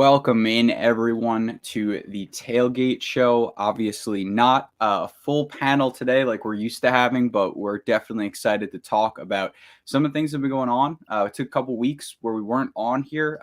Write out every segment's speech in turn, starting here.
Welcome in, everyone, to the Tailgate Show. Obviously, not a full panel today like we're used to having, but we're definitely excited to talk about some of the things that have been going on. It took a couple weeks where we weren't on here,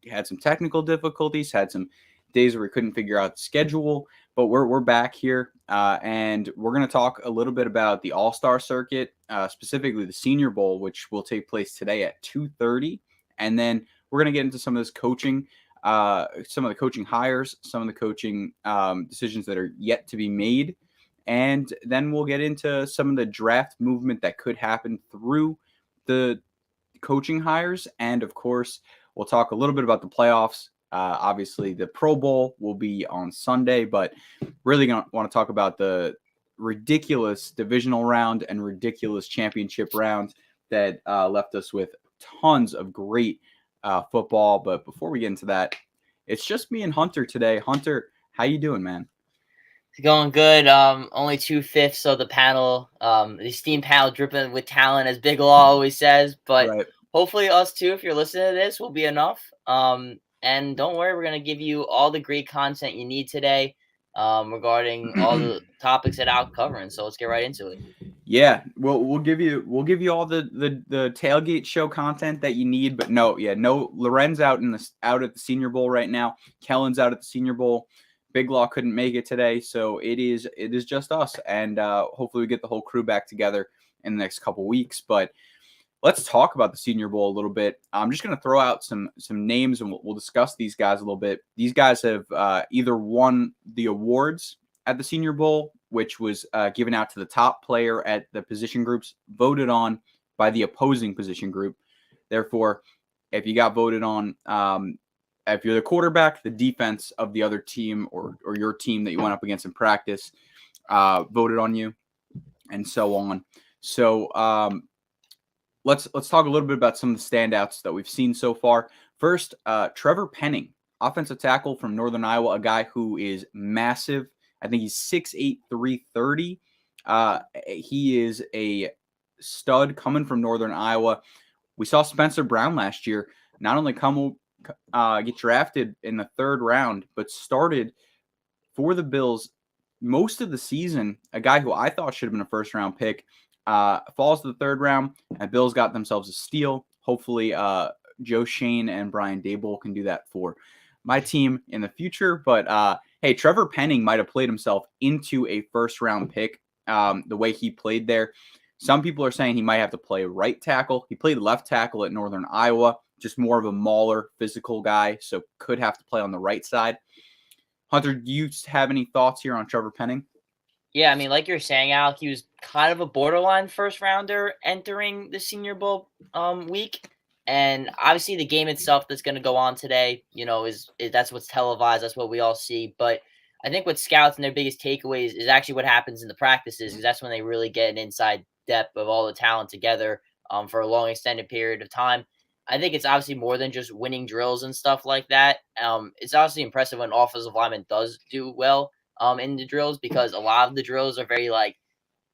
had some technical difficulties, had some days where we couldn't figure out the schedule, but we're back here, and we're going to talk a little bit about the All-Star circuit, specifically the Senior Bowl, which will take place today at 2:30, and then we're going to get into some of this coaching. Some of the coaching hires, some of the coaching decisions that are yet to be made. And then we'll get into some of the draft movement that could happen through the coaching hires. And of course, we'll talk a little bit about the playoffs. Obviously, the Pro Bowl will be on Sunday, but really going to want to talk about the ridiculous divisional round and ridiculous championship round that left us with tons of great football. But before we get into that, it's just me and Hunter today. Hunter, how you doing, man? It's going good. Only 2/5 of the panel, the esteemed panel dripping with talent, as Big Law always says. But Right. hopefully us too, if you're listening to this, will be enough. And don't worry, we're going to give you all the great content you need today regarding all the topics that I'll covering. So let's get right into it. Yeah, we'll give you all the Tailgate Show content that you need, but no Lorenz out at the Senior Bowl right now. Kellen's out at the Senior Bowl. Big Law couldn't make it today, so it is just us, and hopefully we get the whole crew back together in the next couple weeks. But let's talk about the Senior Bowl a little bit. I'm just going to throw out some names, and we'll discuss these guys a little bit. These guys have either won the awards at the Senior Bowl, which was given out to the top player at the position groups, voted on by the opposing position group. Therefore, if you got voted on, if you're the quarterback, the defense of the other team or your team that you went up against in practice voted on you, and so on. So let's talk a little bit about some of the standouts that we've seen so far. First, Trevor Penning, offensive tackle from Northern Iowa, a guy who is massive. I think he's 6'8", 330. He is a stud coming from Northern Iowa. We saw Spencer Brown last year not only get drafted in the third round, but started for the Bills most of the season. A guy who I thought should have been a first-round pick falls to the third round, and Bills got themselves a steal. Hopefully, Joe Shane and Brian Dable can do that for my team in the future. But hey, Trevor Penning might have played himself into a first-round pick the way he played there. Some people are saying he might have to play right tackle. He played left tackle at Northern Iowa, just more of a mauler, physical guy, so could have to play on the right side. Hunter, do you have any thoughts here on Trevor Penning? Yeah, I mean, like you're saying, Alec, he was kind of a borderline first-rounder entering the Senior Bowl week. And obviously the game itself that's going to go on today, is that's what's televised. That's what we all see. But I think what scouts and their biggest takeaways is actually what happens in the practices, because that's when they really get an inside depth of all the talent together for a long extended period of time. I think it's obviously more than just winning drills and stuff like that. It's obviously impressive when offensive lineman does do well in the drills, because a lot of the drills are very I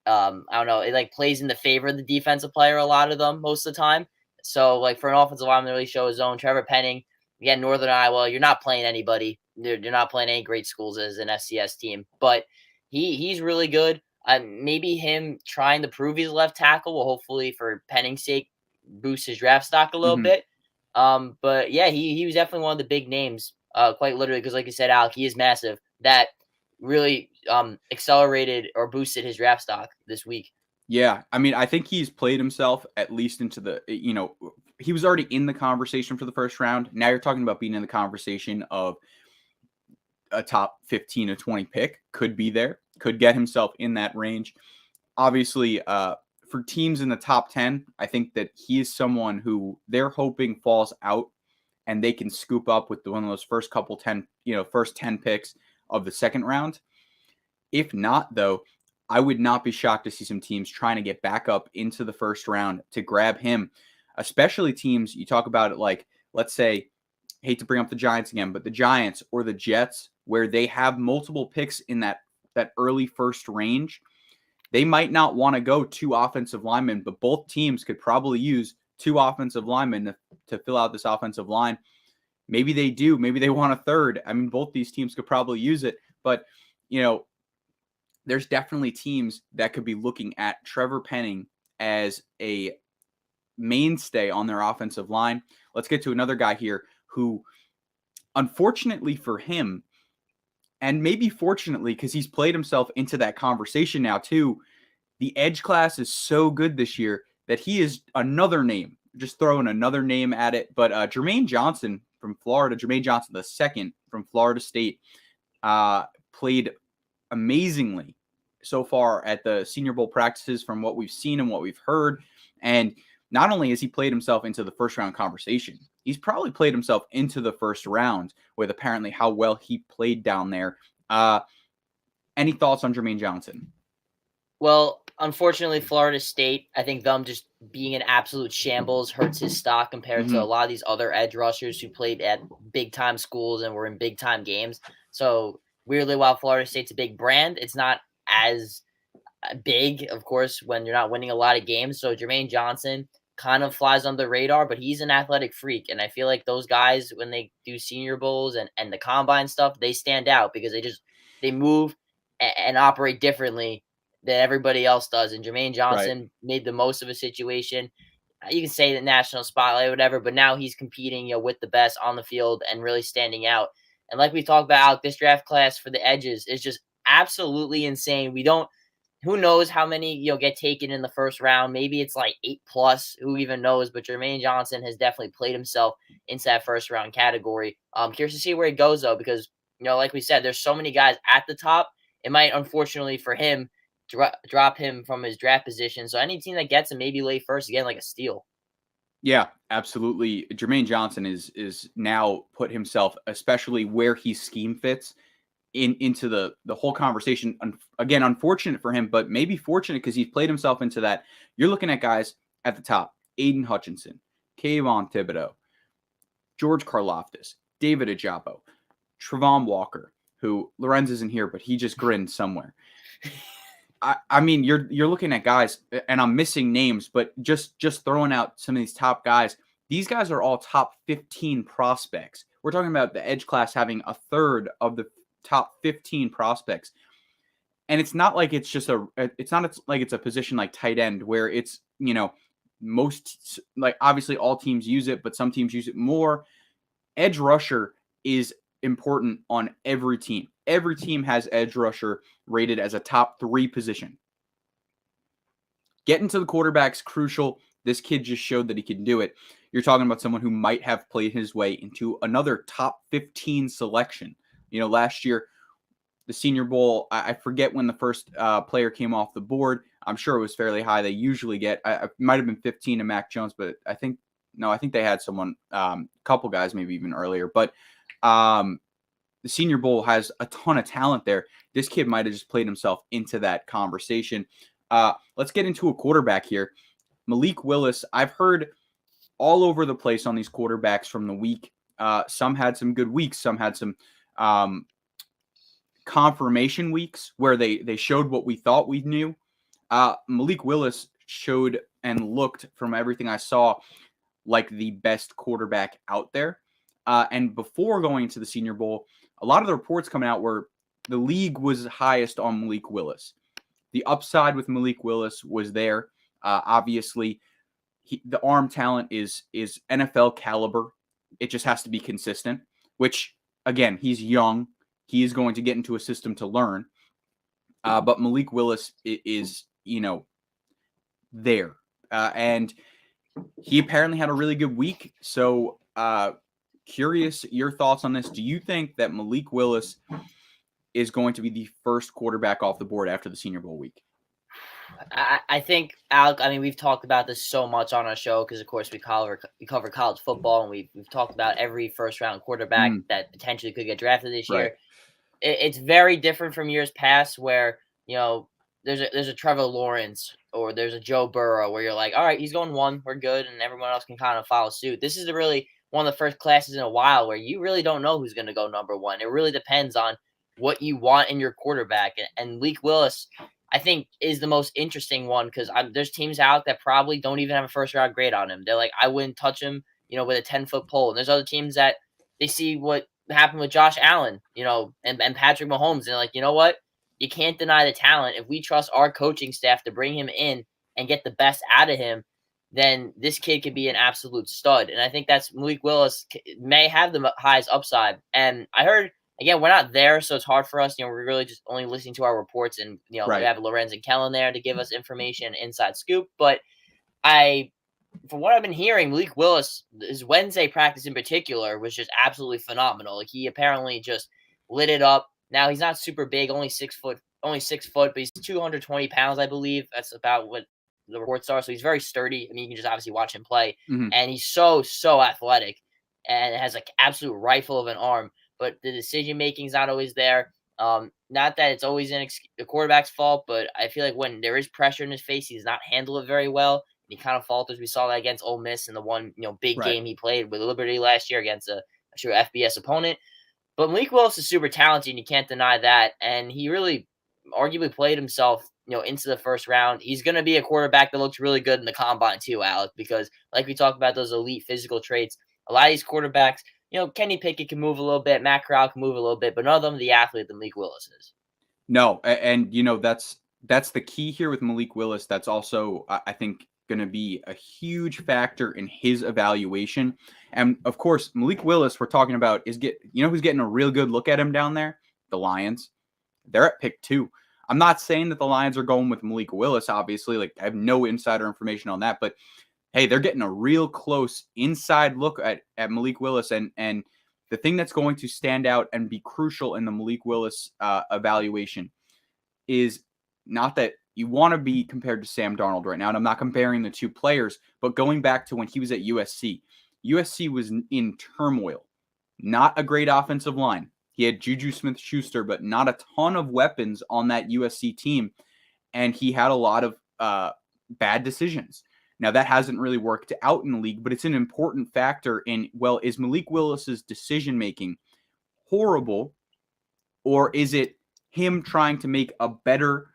don't know, it plays in the favor of the defensive player a lot of them most of the time. So, for an offensive lineman to really show his own, Trevor Penning, again, Northern Iowa, you're not playing anybody. You're not playing any great schools as an FCS team. But he's really good. Maybe him trying to prove he's left tackle will hopefully, for Penning's sake, boost his draft stock a little bit. But, yeah, he was definitely one of the big names, quite literally, because like you said, Alec, he is massive. That really accelerated or boosted his draft stock this week. Yeah, I mean, I think he's played himself at least into the, he was already in the conversation for the first round. Now you're talking about being in the conversation of a top 15 to 20 pick. Could be there, could get himself in that range. Obviously, for teams in the top 10, I think that he is someone who they're hoping falls out and they can scoop up with one of those first 10 picks of the second round. If not, though, I would not be shocked to see some teams trying to get back up into the first round to grab him, especially teams you talk about it let's say, hate to bring up the Giants again, but the Giants or the Jets, where they have multiple picks in that early first range. They might not want to go 2 offensive linemen, but both teams could probably use 2 offensive linemen to fill out this offensive line. Maybe they do. Maybe they want a third. I mean, both these teams could probably use it. But, there's definitely teams that could be looking at Trevor Penning as a mainstay on their offensive line. Let's get to another guy here who, unfortunately for him, and maybe fortunately because he's played himself into that conversation now too, the edge class is so good this year that he is another name. Just throwing another name at it. But Jermaine Johnson from Florida, Jermaine Johnson the second from Florida State, played amazingly so far at the Senior Bowl practices from what we've seen and what we've heard. And not only has he played himself into the first round conversation, he's probably played himself into the first round with apparently how well he played down there. Any thoughts on Jermaine Johnson? Well, unfortunately, Florida State, I think them just being an absolute shambles hurts his stock compared to a lot of these other edge rushers who played at big-time schools and were in big-time games. So, weirdly, while Florida State's a big brand, it's not as big, of course, when you're not winning a lot of games. So, Jermaine Johnson kind of flies under the radar, but he's an athletic freak. And I feel like those guys, when they do Senior Bowls and the Combine stuff, they stand out because they move and operate differently that everybody else does. And Jermaine Johnson made the most of a situation. You can say the national spotlight, whatever, but now he's competing, with the best on the field and really standing out. And like we talked about, this draft class for the edges is just absolutely insane. Who knows how many, get taken in the first round? Maybe it's like 8+, who even knows? But Jermaine Johnson has definitely played himself into that first round category. Curious to see where he goes though, because, like we said, there's so many guys at the top. It might, unfortunately for him, drop him from his draft position. So any team that gets him, maybe late first, again, like a steal. Yeah, absolutely. Jermaine Johnson is now put himself, especially where he scheme fits, into the whole conversation. Again, unfortunate for him, but maybe fortunate because he's played himself into that. You're looking at guys at the top: Aiden Hutchinson, Kayvon Thibodeau, George Karlaftis, David Ajapo, Travon Walker, who Lorenz isn't here, but he just grinned somewhere. I mean, you're looking at guys, and I'm missing names, but just throwing out some of these top guys. These guys are all top 15 prospects. We're talking about the edge class having a third of the top 15 prospects. And it's not like it's a position like tight end where it's, most, like, obviously all teams use it, but some teams use it more. Edge rusher is important on every team. Every team has edge rusher rated as a top 3 position. Getting to the quarterback's crucial. This kid just showed that he can do it. You're talking about someone who might have played his way into another top 15 selection. Last year, the Senior Bowl, I forget when the first player came off the board. I'm sure it was fairly high. They usually get, it might have been 15 to Mac Jones, but I think they had someone, a couple guys maybe even earlier. But the Senior Bowl has a ton of talent there. This kid might have just played himself into that conversation. Let's get into a quarterback here. Malik Willis, I've heard all over the place on these quarterbacks from the week. Some had some good weeks. Some had some confirmation weeks where they showed what we thought we knew. Malik Willis showed and looked, from everything I saw, like the best quarterback out there. And before going to the Senior Bowl, a lot of the reports coming out were the league was highest on Malik Willis. The upside with Malik Willis was there. Obviously, the arm talent is NFL caliber. It just has to be consistent, which, again, he's young. He is going to get into a system to learn. But Malik Willis is there. And he apparently had a really good week. So, curious your thoughts on this. Do you think that Malik Willis is going to be the first quarterback off the board after the Senior Bowl week? I think, Alec, we've talked about this so much on our show because, of course, we cover college football, and we've talked about every first-round quarterback that potentially could get drafted this year. It's very different from years past where, there's a Trevor Lawrence or there's a Joe Burrow where you're like, all right, he's going 1, we're good, and everyone else can kind of follow suit. This is really one of the first classes in a while where you really don't know who's going to go number 1. It really depends on what you want in your quarterback. And Malik Willis, I think, is the most interesting one because there's teams out that probably don't even have a first-round grade on him. They're like, I wouldn't touch him, with a 10-foot pole. And there's other teams that they see what happened with Josh Allen, and Patrick Mahomes, and they're like, you know what? You can't deny the talent. If we trust our coaching staff to bring him in and get the best out of him, then this kid could be an absolute stud. And I think that's Malik Willis may have the highest upside. And I heard, again, we're not there, so it's hard for us. We're really just only listening to our reports, and Right. we have Lorenz and Kellen there to give us information, inside scoop. But from what I've been hearing, Malik Willis, his Wednesday practice in particular, was just absolutely phenomenal. Like, he apparently just lit it up. Now, he's not super big, only 6 foot, but he's 220 pounds, I believe. That's about what the reports are. So he's very sturdy. I mean, you can just obviously watch him play. Mm-hmm. And he's so athletic and has like absolute rifle of an arm. But the decision making is not always there. Not that it's always the quarterback's fault, but I feel like when there is pressure in his face, he does not handle it very well. He kind of falters. We saw that against Ole Miss in the one big game he played with Liberty last year against a FBS opponent. But Malik Willis is super talented, and you can't deny that. And he really arguably played himself into the first round. He's going to be a quarterback that looks really good in the combine too, Alec, because like we talked about those elite physical traits, a lot of these quarterbacks, Kenny Pickett can move a little bit, Matt Corral can move a little bit, but none of them the athlete that Malik Willis is. No, and that's the key here with Malik Willis. That's also, I think, going to be a huge factor in his evaluation. And of course, Malik Willis, we're talking about, who's getting a real good look at him down there? The Lions. They're at pick 2. I'm not saying that the Lions are going with Malik Willis, obviously. Like, I have no insider information on that, but hey, they're getting a real close inside look at Malik Willis. And the thing that's going to stand out and be crucial in the Malik Willis evaluation is not that you want to be compared to Sam Darnold right now. And I'm not comparing the two players, but going back to when he was at USC. USC was in turmoil. Not a great offensive line. He had Juju Smith-Schuster, but not a ton of weapons on that USC team. And he had a lot of bad decisions. Now, that hasn't really worked out in the league, but it's an important factor in, well, is Malik Willis's decision-making horrible, or is it him trying to make a better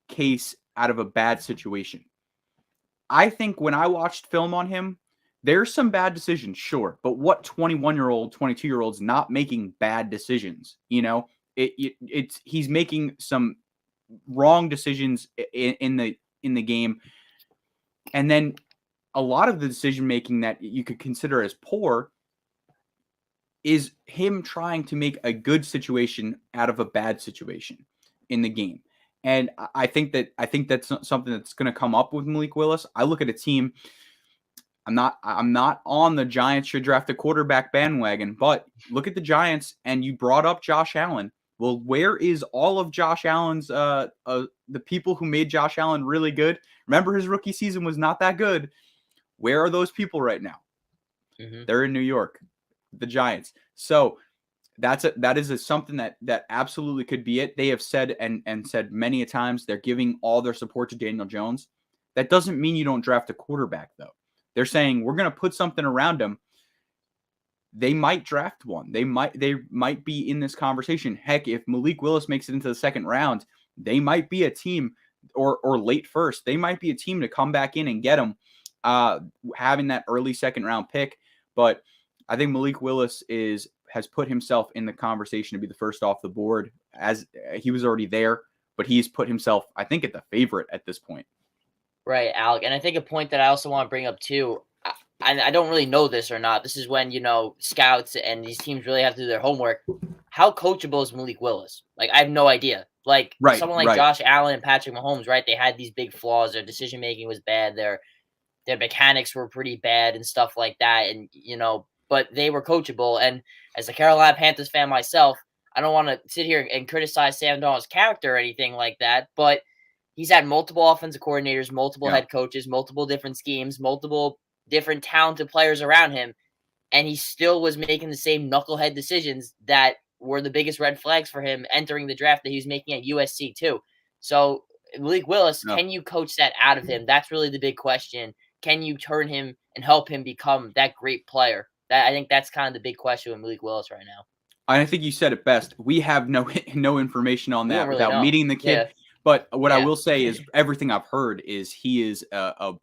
case out of a bad situation? I think when I watched film on him, there's some bad decisions, sure, but what 21-year-old, 22-year-old's not making bad decisions? He's making some wrong decisions in the game, and then a lot of the decision making that you could consider as poor is him trying to make a good situation out of a bad situation in the game. And I think that's something that's going to come up with Malik Willis. I look at a team. I'm not on the Giants should draft a quarterback bandwagon, but look at the Giants, and you brought up Josh Allen. Well, where is all of Josh Allen's the people who made Josh Allen really good? Remember, his rookie season was not that good. Where are those people right now? Mm-hmm. They're in New York, the Giants. So that is something that absolutely could be it. They have said and said many a times they're giving all their support to Daniel Jones. That doesn't mean you don't draft a quarterback, though. They're saying we're going to put something around him. They might draft one. They might be in this conversation. Heck, if Malik Willis makes it into the second round, they might be a team, or late first. They might be a team to come back in and get him, having that early second round pick. But I think Malik Willis has put himself in the conversation to be the first off the board, as he was already there, but he's put himself, I think, at the favorite at this point. Right, Alec. And I think a point that I also want to bring up too, I don't really know this or not. This is when, scouts and these teams really have to do their homework. How coachable is Malik Willis? Like, I have no idea. Like, someone like Josh Allen and Patrick Mahomes, right? They had these big flaws. Their decision-making was bad. Their mechanics were pretty bad and stuff like that. And, but they were coachable. And as a Carolina Panthers fan myself, I don't want to sit here and criticize Sam Darnold's character or anything like that, but he's had multiple offensive coordinators, multiple head coaches, multiple different schemes, multiple different talented players around him, and he still was making the same knucklehead decisions that were the biggest red flags for him entering the draft that he was making at USC too. So Malik Willis, can you coach that out of him? That's really the big question. Can you turn him and help him become that great player? I think that's kind of the big question with Malik Willis right now. I think you said it best. We have no information on that without meeting the kid. Yeah. But what I will say is everything I've heard is he is a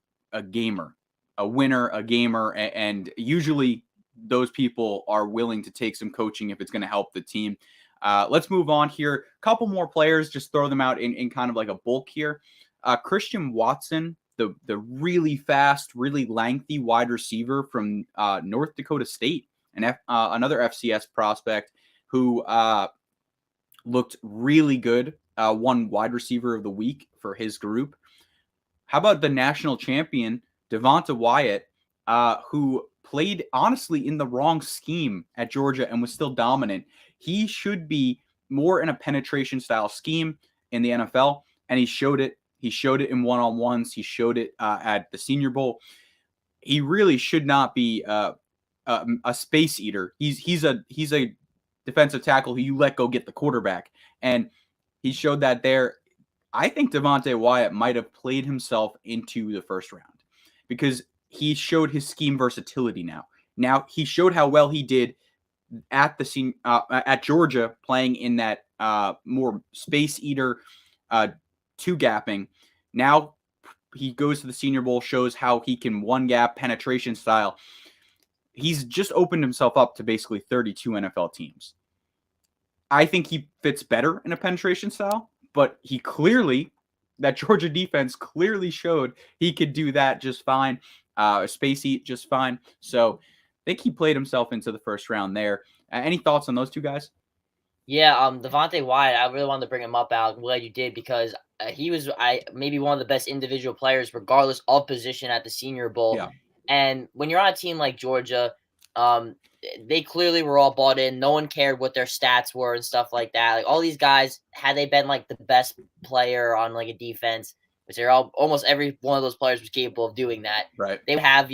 gamer, a winner, a gamer, and usually those people are willing to take some coaching if it's going to help the team. Let's move on here. A couple more players, just throw them out in kind of like a bulk here. Christian Watson, the really fast, really lengthy wide receiver from North Dakota State, another FCS prospect who looked really good, won wide receiver of the week for his group. How about the national champion, Devonta Wyatt, who played, honestly, in the wrong scheme at Georgia and was still dominant. He should be more in a penetration-style scheme in the NFL, and he showed it. He showed it in one-on-ones. He showed it at the Senior Bowl. He really should not be a space eater. He's a defensive tackle who you let go get the quarterback, and he showed that there. I think Devonte Wyatt might have played himself into the first round because he showed his scheme versatility now. Now he showed how well he did at at Georgia, playing in that more space eater two gapping. Now he goes to the Senior Bowl, shows how he can one gap penetration style. He's just opened himself up to basically 32 NFL teams. I think he fits better in a penetration style, but that Georgia defense clearly showed he could do that just fine. Space eat just fine. So I think he played himself into the first round there. Any thoughts on those two guys? Yeah, Devonte Wyatt, I really wanted to bring him up, Al. I'm glad you did, because he was maybe one of the best individual players, regardless of position, at the Senior Bowl. Yeah. And when you're on a team like Georgia, they clearly were all bought in. No one cared what their stats were and stuff like that. Like, all these guys, had they been like the best player on like a defense, which they're almost every one of those players was capable of doing that. Right. They would have,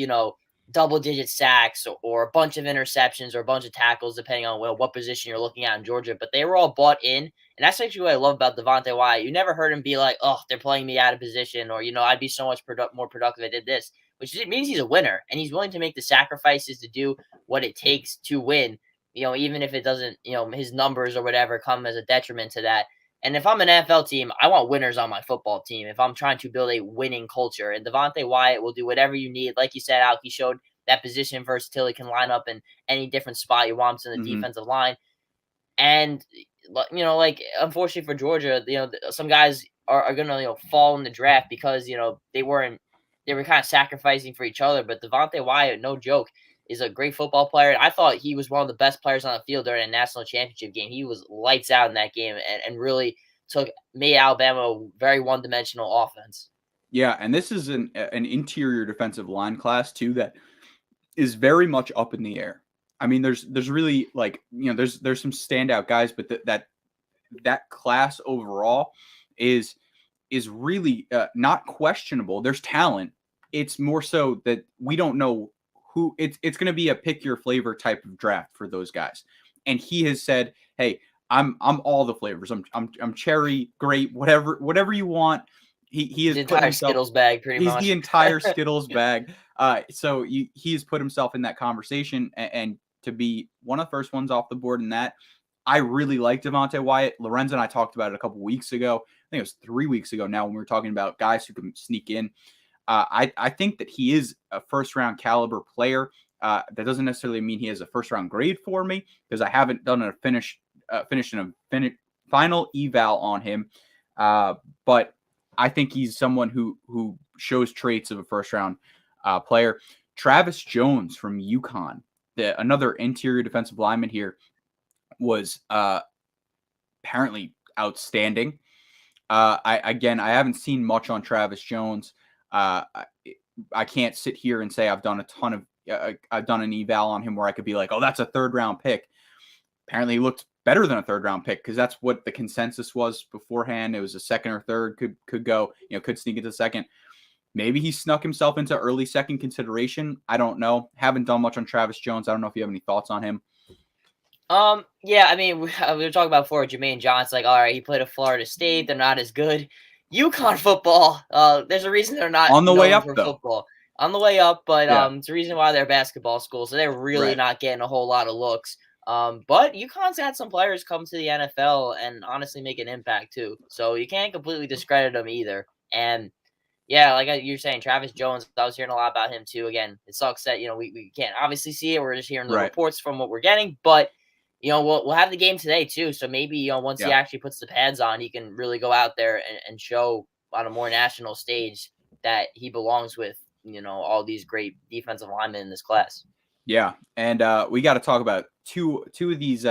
double-digit sacks or a bunch of interceptions or a bunch of tackles, depending on what position you're looking at in Georgia. But they were all bought in, and that's actually what I love about Devonte Wyatt. You never heard him be like, "Oh, they're playing me out of position," or I'd be so much more productive if I did this. Which means he's a winner, and he's willing to make the sacrifices to do what it takes to win. Even if it doesn't, his numbers or whatever come as a detriment to that. And if I'm an NFL team, I want winners on my football team if I'm trying to build a winning culture. And Devonte Wyatt will do whatever you need. Like you said, Alec, he showed that position versatility, can line up in any different spot you want him in the defensive line. And, unfortunately for Georgia, some guys are going to, fall in the draft because, they were kind of sacrificing for each other. But Devonte Wyatt, no joke, is a great football player. I thought he was one of the best players on the field during a national championship game. He was lights out in that game and really made Alabama a very one-dimensional offense. Yeah, and this is an interior defensive line class too that is very much up in the air. I mean, there's really there's some standout guys, but that class overall is really not questionable. There's talent. It's more so that we don't know who it's going to be a pick your flavor type of draft for those guys. And he has said, "Hey, I'm all the flavors. I'm cherry, grape, whatever you want." He is the entire Skittles bag, pretty much. He's the entire Skittles bag. So he has put himself in that conversation, and to be one of the first ones off the board in that, I really like Devonte Wyatt. Lorenz and I talked about it a couple weeks ago. I think it was 3 weeks ago now when we were talking about guys who can sneak in. I think that he is a first-round caliber player. That doesn't necessarily mean he has a first-round grade for me because I haven't done finished in a final eval on him. But I think he's someone who shows traits of a first-round player. Travis Jones from UConn, another interior defensive lineman here, was apparently outstanding. I haven't seen much on Travis Jones. I can't sit here and say I've done an eval on him where I could be like, oh, that's a third-round pick. Apparently, he looked better than a third-round pick because that's what the consensus was beforehand. It was a second or third could go, could sneak into second. Maybe he snuck himself into early second consideration. I don't know. Haven't done much on Travis Jones. I don't know if you have any thoughts on him. Yeah, I mean, we were talking about before Jermaine Johnson, like, all right, he played at Florida State. They're not as good. UConn football, there's a reason they're not on the way up, though. Football. On the way up, but it's a reason why they're a basketball school, so they're really not getting a whole lot of looks. But UConn's had some players come to the NFL and honestly make an impact too. So you can't completely discredit them either. And Yeah, like you're saying, Travis Jones, I was hearing a lot about him too. Again, it sucks that, we can't obviously see it. We're just hearing the Right. reports from what we're getting, but we'll have the game today too. So maybe, once he Yeah. actually puts the pads on, he can really go out there and show on a more national stage that he belongs with, all these great defensive linemen in this class. Yeah. And we got to talk about two of these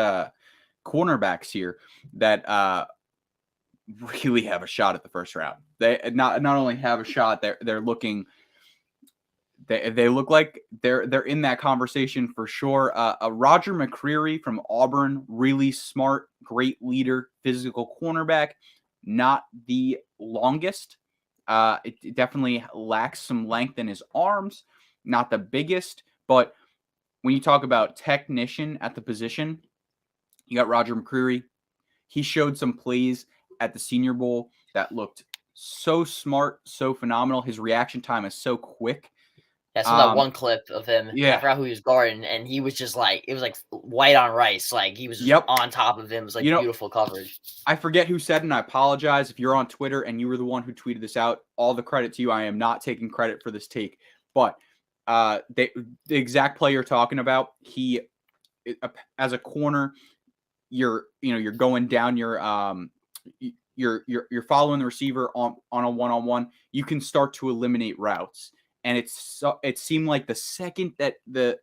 cornerbacks here that really have a shot at the first round. They not only have a shot, they're looking. They look like they're in that conversation for sure. Roger Mccreary from Auburn, really smart, great leader, physical cornerback. Not the longest. It definitely lacks some length in his arms. Not the biggest, but when you talk about technician at the position, you got Roger Mccreary. He showed some plays at the Senior Bowl that looked so smart, so phenomenal. His reaction time is so quick. Yeah, I saw that one clip of him. Yeah. I forgot who he was guarding, and he was just like, it was like white on rice. Like he was just on top of him. It was like beautiful coverage. I forget who said it, and I apologize if you're on Twitter and you were the one who tweeted this out. All the credit to you. I am not taking credit for this take, but the exact play you're talking about, he as a corner, you're going down you're following the receiver on a one-on-one. You can start to eliminate routes. And it seemed like the second that the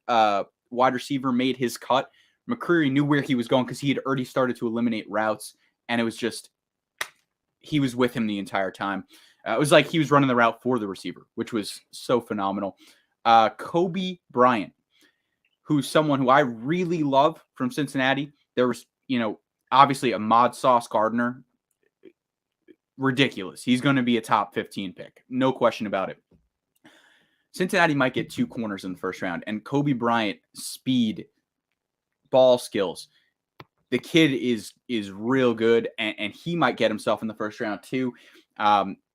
wide receiver made his cut, Mccreary knew where he was going because he had already started to eliminate routes. And it was just, he was with him the entire time. It was like he was running the route for the receiver, which was so phenomenal. Kobe Bryant, who's someone who I really love from Cincinnati. There was, obviously Ahmad Sauce Gardner. Ridiculous. He's going to be a top 15 pick. No question about it. Cincinnati might get two corners in the first round, and Kobe Bryant, speed, ball skills. The kid is real good, and he might get himself in the first round too.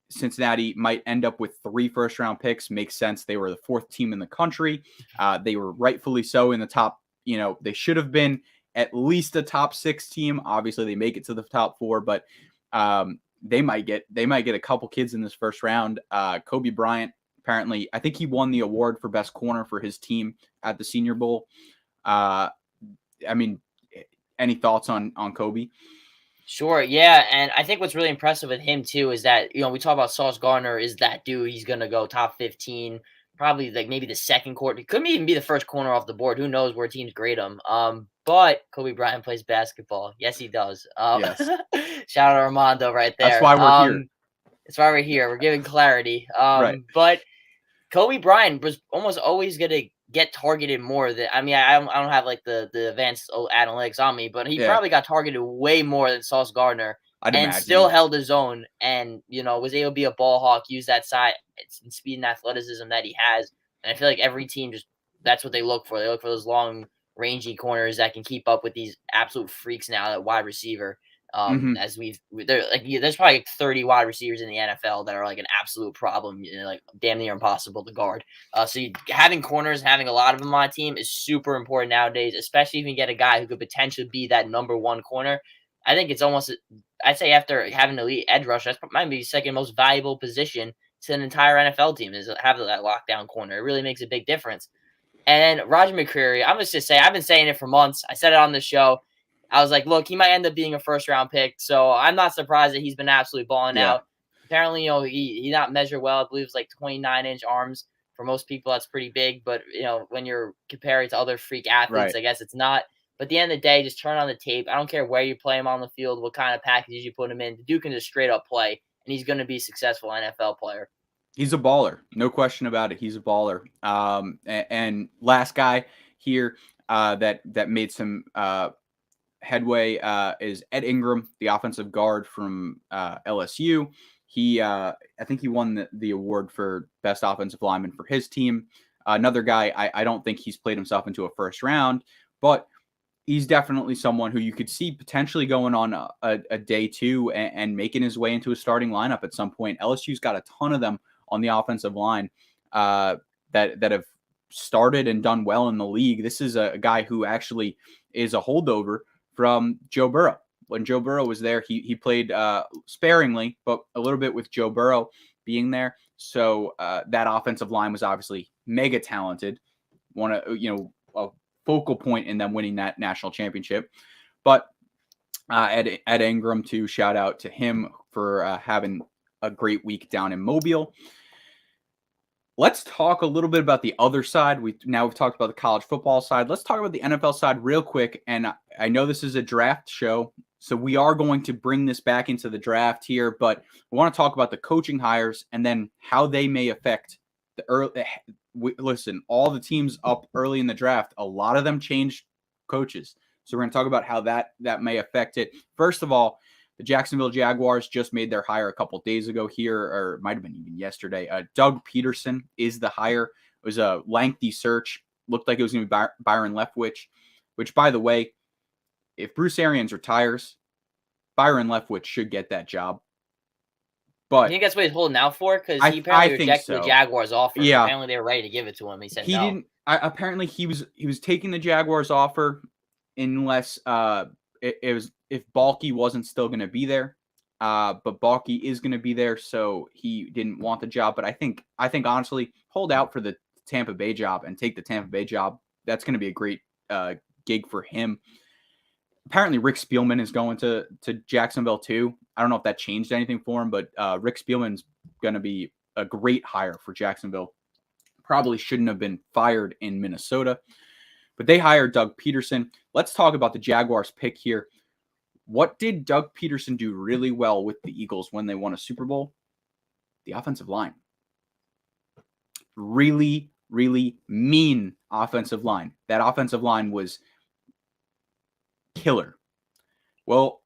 Cincinnati might end up with 3 first-round picks. Makes sense. They were the 4th team in the country. They were rightfully so in the top. They should have been at least a top 6 team. Obviously, they make it to the top 4, but they might get a couple kids in this first round. Kobe Bryant. Apparently, I think he won the award for best corner for his team at the Senior Bowl. I mean, any thoughts on Kobe? Sure, yeah, and I think what's really impressive with him too is that we talk about Sauce Gardner is that dude. He's gonna go top 15, probably like maybe the second corner. It couldn't even be the first corner off the board. Who knows where teams grade him? But Kobe Bryant plays basketball. Yes, he does. Yes. Shout out to Armando right there. That's why we're here. That's why we're here. We're giving clarity. Right. But Kobe Bryant was almost always going to get targeted more than, I don't have like the advanced analytics on me, but he probably got targeted way more than Sauce Gardner and still held his own and, was able to be a ball hawk, use that side and speed and athleticism that he has. And I feel like every team that's what they look for. They look for those long rangy corners that can keep up with these absolute freaks now at wide receiver. As there's probably like 30 wide receivers in the NFL that are like an absolute problem, like damn near impossible to guard. So having corners, having a lot of them on a team is super important nowadays, especially if you get a guy who could potentially be that number 1 corner. I think it's almost, I'd say after having an elite edge rusher, that's might be the second most valuable position to an entire NFL team is have that lockdown corner. It really makes a big difference. And Roger Mccreary, I'm just to say, I've been saying it for months. I said it on the show. I was like, look, he might end up being a first-round pick, so I'm not surprised that he's been absolutely balling out. Apparently, he not measure well. I believe it's like 29-inch arms. For most people, that's pretty big, but, when you're comparing to other freak athletes, I guess it's not. But at the end of the day, just turn on the tape. I don't care where you play him on the field, what kind of packages you put him in. The dude can just straight up play, and he's going to be a successful NFL player. He's a baller. No question about it. He's a baller. And last guy here that made some headway is Ed Ingram, the offensive guard from LSU. I think he won the award for best offensive lineman for his team. Another guy, I don't think he's played himself into a first round, but he's definitely someone who you could see potentially going on a day 2 and making his way into a starting lineup at some point. LSU's got a ton of them on the offensive line that have started and done well in the league. This is a guy who actually is a holdover from Joe Burrow. When Joe Burrow was there, he played sparingly, but a little bit with Joe Burrow. being there. So that offensive line was obviously mega talented. A focal point in them winning that national championship. But Ed Ingram, too, shout out to him for having a great week down in Mobile. Let's talk a little bit about the other side. We've talked about the college football side. Let's talk about the NFL side real quick. And I know this is a draft show, so we are going to bring this back into the draft here. But we want to talk about the coaching hires and then how they may affect the early. Listen, all the teams up early in the draft, a lot of them changed coaches. So we're going to talk about how that may affect it. First of all, the Jacksonville Jaguars just made their hire a couple days ago here, or it might have been even yesterday. Doug Peterson is the hire. It was a lengthy search. Looked like it was going to be Byron Leftwich, which, by the way, if Bruce Arians retires, Byron Leftwich should get that job. But you think that's what he's holding out for? Because he apparently rejected the Jaguars' offer. Yeah. Apparently they were ready to give it to him. He said he no. Didn't. Apparently he was taking the Jaguars' offer unless it was if Balky wasn't still going to be there. But Balky is going to be there, so he didn't want the job. But I think honestly, hold out for the Tampa Bay job and take the Tampa Bay job. That's going to be a great gig for him. Apparently, Rick Spielman is going to Jacksonville too. I don't know if that changed anything for him, but Rick Spielman's going to be a great hire for Jacksonville. Probably shouldn't have been fired in Minnesota, but they hired Doug Peterson. Let's talk about the Jaguars pick here. What did Doug Peterson do really well with the Eagles when they won a Super Bowl? The offensive line. Really, really mean offensive line. That offensive line was killer. Well,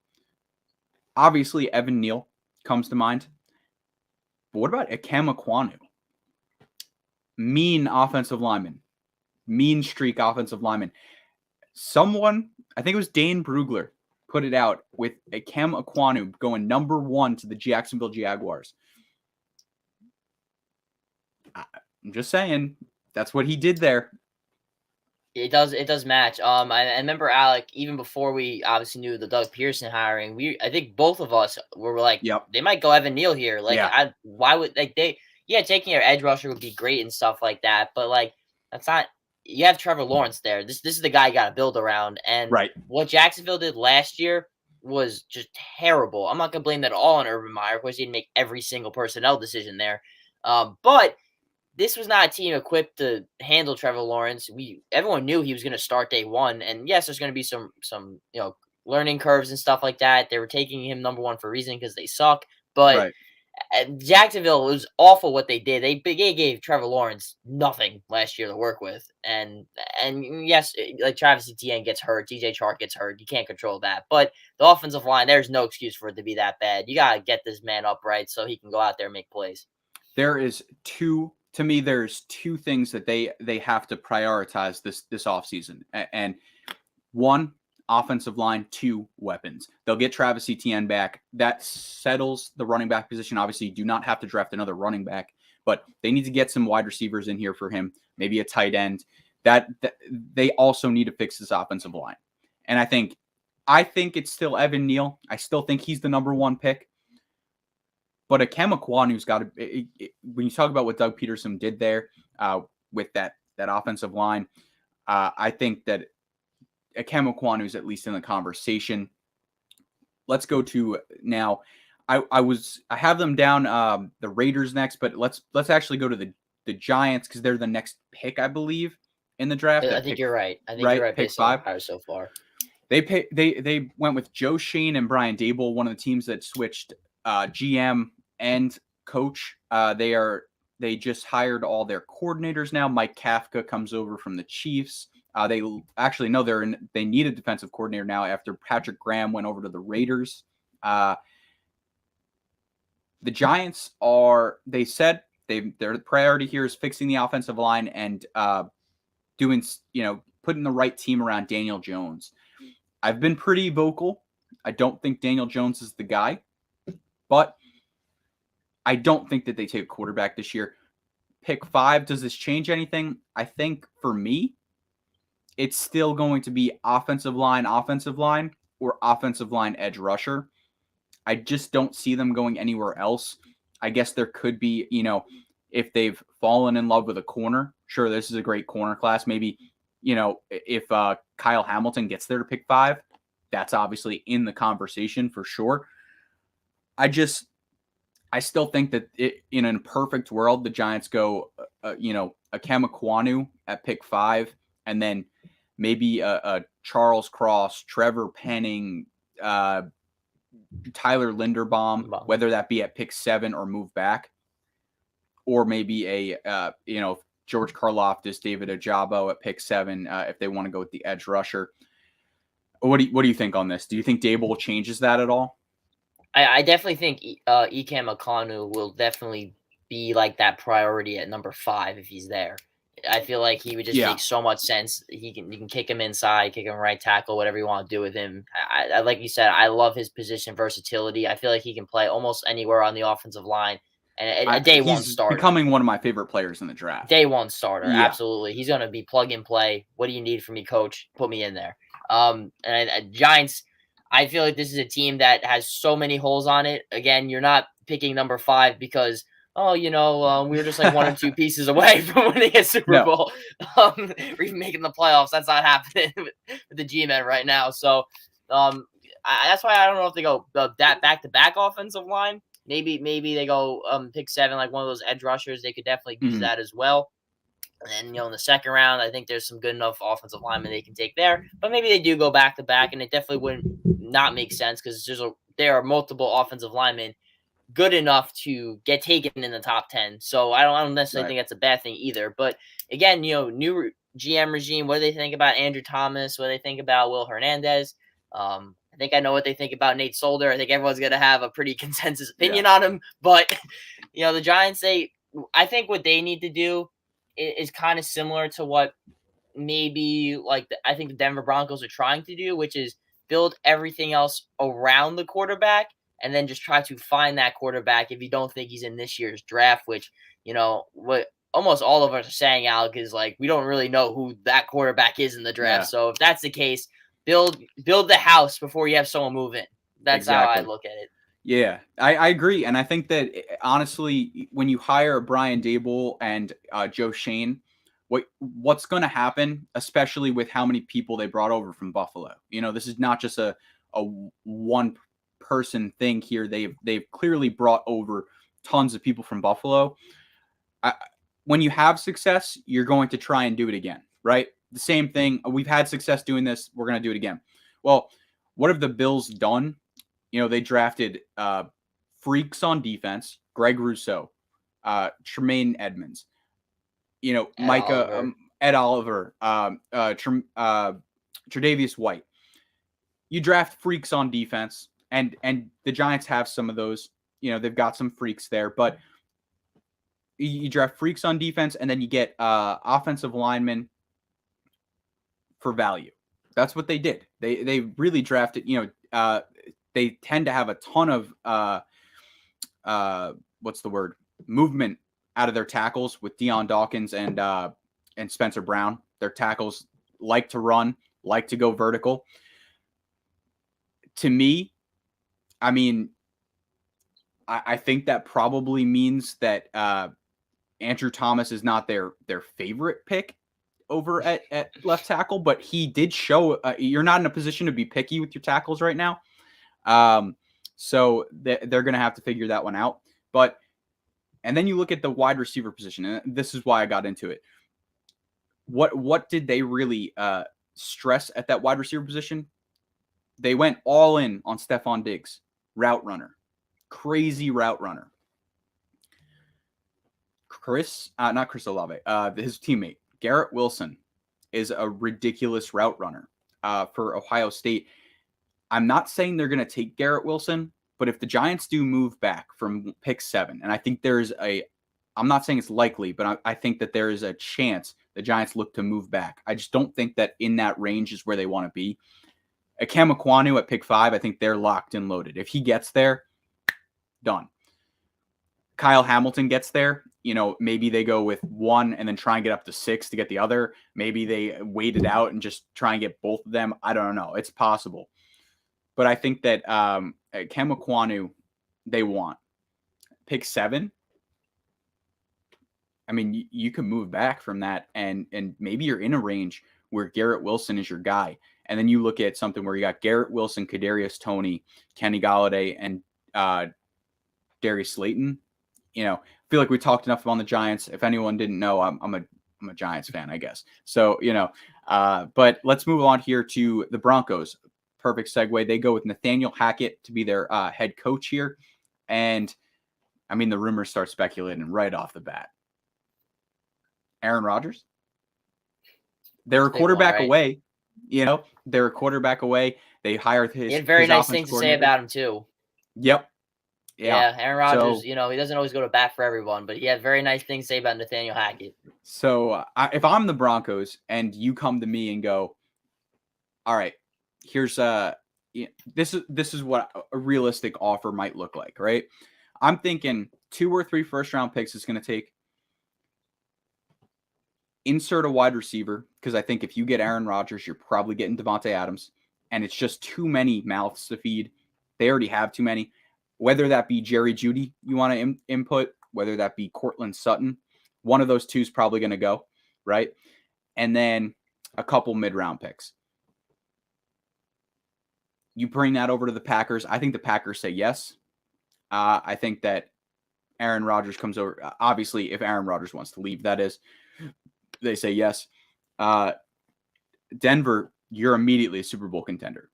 obviously Evan Neal comes to mind. But what about Ikem Ekwonu? Mean offensive lineman. Mean streak offensive lineman. Someone, I think it was Dane Brugler, put it out with Ikem Ekwonu going number 1 to the Jacksonville Jaguars. I'm just saying, that's what he did there. It does match. I remember, Alec, even before we obviously knew the Doug Pearson hiring, I think both of us were like, yep, they might go Evan Neal here. Like, yeah. Why would taking your edge rusher would be great and stuff like that, but like that's not. You have Trevor Lawrence there. This is the guy you got to build around. And right. What Jacksonville did last year was just terrible. I'm not gonna blame that all on Urban Meyer. Of course, he didn't make every single personnel decision there, but this was not a team equipped to handle Trevor Lawrence. Everyone knew he was going to start day one, and yes, there's going to be some learning curves and stuff like that. They were taking him number 1 for a reason because they suck. But right. Jacksonville was awful what they did. They gave Trevor Lawrence nothing last year to work with, and yes, like Travis Etienne gets hurt, DJ Chark gets hurt. You can't control that, but the offensive line, there's no excuse for it to be that bad. You got to get this man upright so he can go out there and make plays. There's two things that they have to prioritize this offseason. And 1, offensive line, 2, weapons. They'll get Travis Etienne back. That settles the running back position. Obviously, you do not have to draft another running back, but they need to get some wide receivers in here for him, maybe a tight end. That they also need to fix this offensive line. And I think it's still Evan Neal. I still think he's the number 1 pick. But Ikem Ekwonu's got to. When you talk about what Doug Peterson did there with that offensive line, I think that Ikem Ekwonu is at least in the conversation. Let's go to now. I have them down the Raiders next, but let's actually go to the Giants because they're the next pick, I believe, in the draft. I think you're right. I think you're right. Pick 5 so far. They went with Joe Shane and Brian Dable, one of the teams that switched GM and coach. They just hired all their coordinators now. Mike Kafka comes over from the Chiefs. They actually know they need a defensive coordinator now after Patrick Graham went over to the Raiders. The Giants they said their priority here is fixing the offensive line and putting the right team around Daniel Jones. I've been pretty vocal. I don't think Daniel Jones is the guy, but I don't think that they take a quarterback this year. Pick 5, does this change anything? I think for me, it's still going to be offensive line, or offensive line edge rusher. I just don't see them going anywhere else. I guess there could be, if they've fallen in love with a corner, sure, this is a great corner class. Maybe, if Kyle Hamilton gets there to pick 5, that's obviously in the conversation for sure. I still think that in a perfect world, the Giants go, Ikem Ekwonu at pick 5, and then maybe a Charles Cross, Trevor Penning, Tyler Linderbaum, whether that be at pick 7 or move back, or maybe a George Karlaftis, David Ojabo at pick 7 if they want to go with the edge rusher. What do you think on this? Do you think Dable changes that at all? I definitely think Ikem Ekwonu will definitely be like that priority at number 5 if he's there. I feel like he would just make so much sense. You can kick him inside, kick him right tackle, whatever you want to do with him. I like you said, I love his position versatility. I feel like he can play almost anywhere on the offensive line. And a day one starter. Becoming one of my favorite players in the draft. Day one starter, absolutely. He's going to be plug and play. What do you need from me, coach? Put me in there. And Giants, I feel like this is a team that has so many holes on it. Again, you're not picking number 5 because, we were just like 1 or 2 pieces away from winning a Super Bowl or even making the playoffs. That's not happening with the G-Men right now. So that's why I don't know if they go that back-to-back offensive line. Maybe they go pick 7, like one of those edge rushers. They could definitely use that as well. And then, in the second round, I think there's some good enough offensive linemen they can take there. But maybe they do go back-to-back, and it definitely wouldn't not make sense because there are multiple offensive linemen good enough to get taken in the top 10. So I don't necessarily think that's a bad thing either. But, again, new GM regime, what do they think about Andrew Thomas? What do they think about Will Hernandez? I think I know what they think about Nate Solder. I think everyone's going to have a pretty consensus opinion on him. But, the Giants, I think what they need to do is kind of similar to what maybe I think the Denver Broncos are trying to do, which is build everything else around the quarterback and then just try to find that quarterback if you don't think he's in this year's draft, which, what almost all of us are saying, Alec, is we don't really know who that quarterback is in the draft. Yeah. So if that's the case, build the house before you have someone move in. That's how I look at it. Yeah, I agree. And I think that, honestly, when you hire Brian Dable and Joe Shane, what's going to happen, especially with how many people they brought over from Buffalo? This is not just a one-person thing here. They've clearly brought over tons of people from Buffalo. When you have success, you're going to try and do it again, right? The same thing. We've had success doing this. We're going to do it again. Well, what have the Bills done? They drafted freaks on defense, Greg Rousseau, Tremaine Edmonds, Ed Oliver, Tre'Davious White. You draft freaks on defense, and the Giants have some of those. They've got some freaks there, but you draft freaks on defense, and then you get offensive linemen for value. That's what they did. They really drafted, they tend to have a ton of movement out of their tackles with Deion Dawkins and Spencer Brown. Their tackles like to run, like to go vertical. To me, I think that probably means that Andrew Thomas is not their favorite pick over at left tackle, but he did show you're not in a position to be picky with your tackles right now. So they're going to have to figure that one out. And then you look at the wide receiver position, and this is why I got into it. What did they really stress at that wide receiver position? They went all in on Stephon Diggs, route runner, crazy route runner. Not Chris Olave, his teammate, Garrett Wilson, is a ridiculous route runner for Ohio State. I'm not saying they're going to take Garrett Wilson, but if the Giants do move back from pick 7, and I think I'm not saying it's likely, but I think that there is a chance the Giants look to move back. I just don't think that in that range is where they want to be. Ikem Ekwonu at pick 5, I think they're locked and loaded. If he gets there, done. Kyle Hamilton gets there, maybe they go with 1 and then try and get up to 6 to get the other. Maybe they wait it out and just try and get both of them. I don't know. It's possible. But I think that Ikem Ekwonu, they want. pick 7, I mean, you can move back from that, and maybe you're in a range where Garrett Wilson is your guy. And then you look at something where you got Garrett Wilson, Kadarius Toney, Kenny Galladay, and Darius Slayton. I feel like we talked enough on the Giants. If anyone didn't know, I'm a Giants fan, I guess. So, but let's move on here to the Broncos. Perfect segue. They go with Nathaniel Hackett to be their head coach here. And, I mean, the rumors start speculating right off the bat. Aaron Rodgers? They're a quarterback away. They're a quarterback away. They hired his. He had very nice things to say about him, too. Yep. Yeah, Aaron Rodgers, he doesn't always go to bat for everyone, but he had very nice things to say about Nathaniel Hackett. So if I'm the Broncos and you come to me and go, all right, here's this is what a realistic offer might look like, right? I'm thinking 2 or 3 first-round picks is going to take. Insert a wide receiver, because I think if you get Aaron Rodgers, you're probably getting Devonte Adams, and it's just too many mouths to feed. They already have too many. Whether that be Jerry Jeudy you want to input, whether that be Cortland Sutton, one of those two is probably going to go, right? And then a couple mid-round picks. You bring that over to the Packers. I think the Packers say yes. I think that Aaron Rodgers comes over. Obviously, if Aaron Rodgers wants to leave, that is. They say yes. Denver, you're immediately a Super Bowl contender.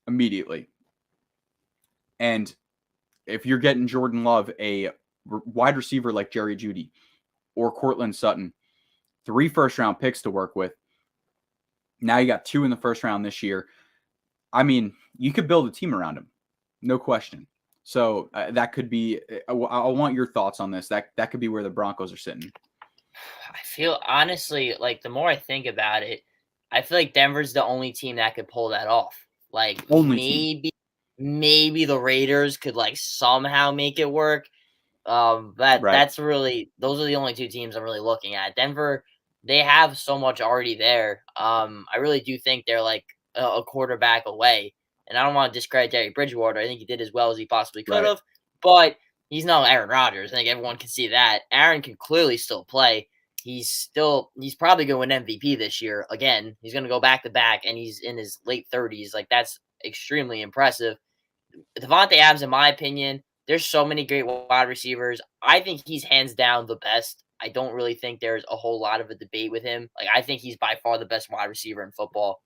Immediately. And if you're getting Jordan Love, a wide receiver like Jerry Jeudy or Cortland Sutton, 3 first-round picks to work with. Now you got 2 in the first round this year. I mean, you could build a team around him. No question. So that could be I want your thoughts on this. That could be where the Broncos are sitting. I feel, honestly, like, the more I think about it, I feel like Denver's the only team that could pull that off. Like, maybe the Raiders could, like, somehow make it work. That's really, those are the only 2 teams I'm really looking at. Denver, they have so much already there. I really do think they're, like, a quarterback away. And I don't want to discredit Terry Bridgewater. I think he did as well as he possibly could have. But he's no Aaron Rodgers. I think everyone can see that. Aaron can clearly still play. He's probably going to win MVP this year. Again, he's going to go back-to-back, and he's in his late 30s. Like, that's extremely impressive. Devonte Adams, in my opinion, there's so many great wide receivers. I think he's hands down the best. I don't really think there's a whole lot of a debate with him. Like, I think he's by far the best wide receiver in football.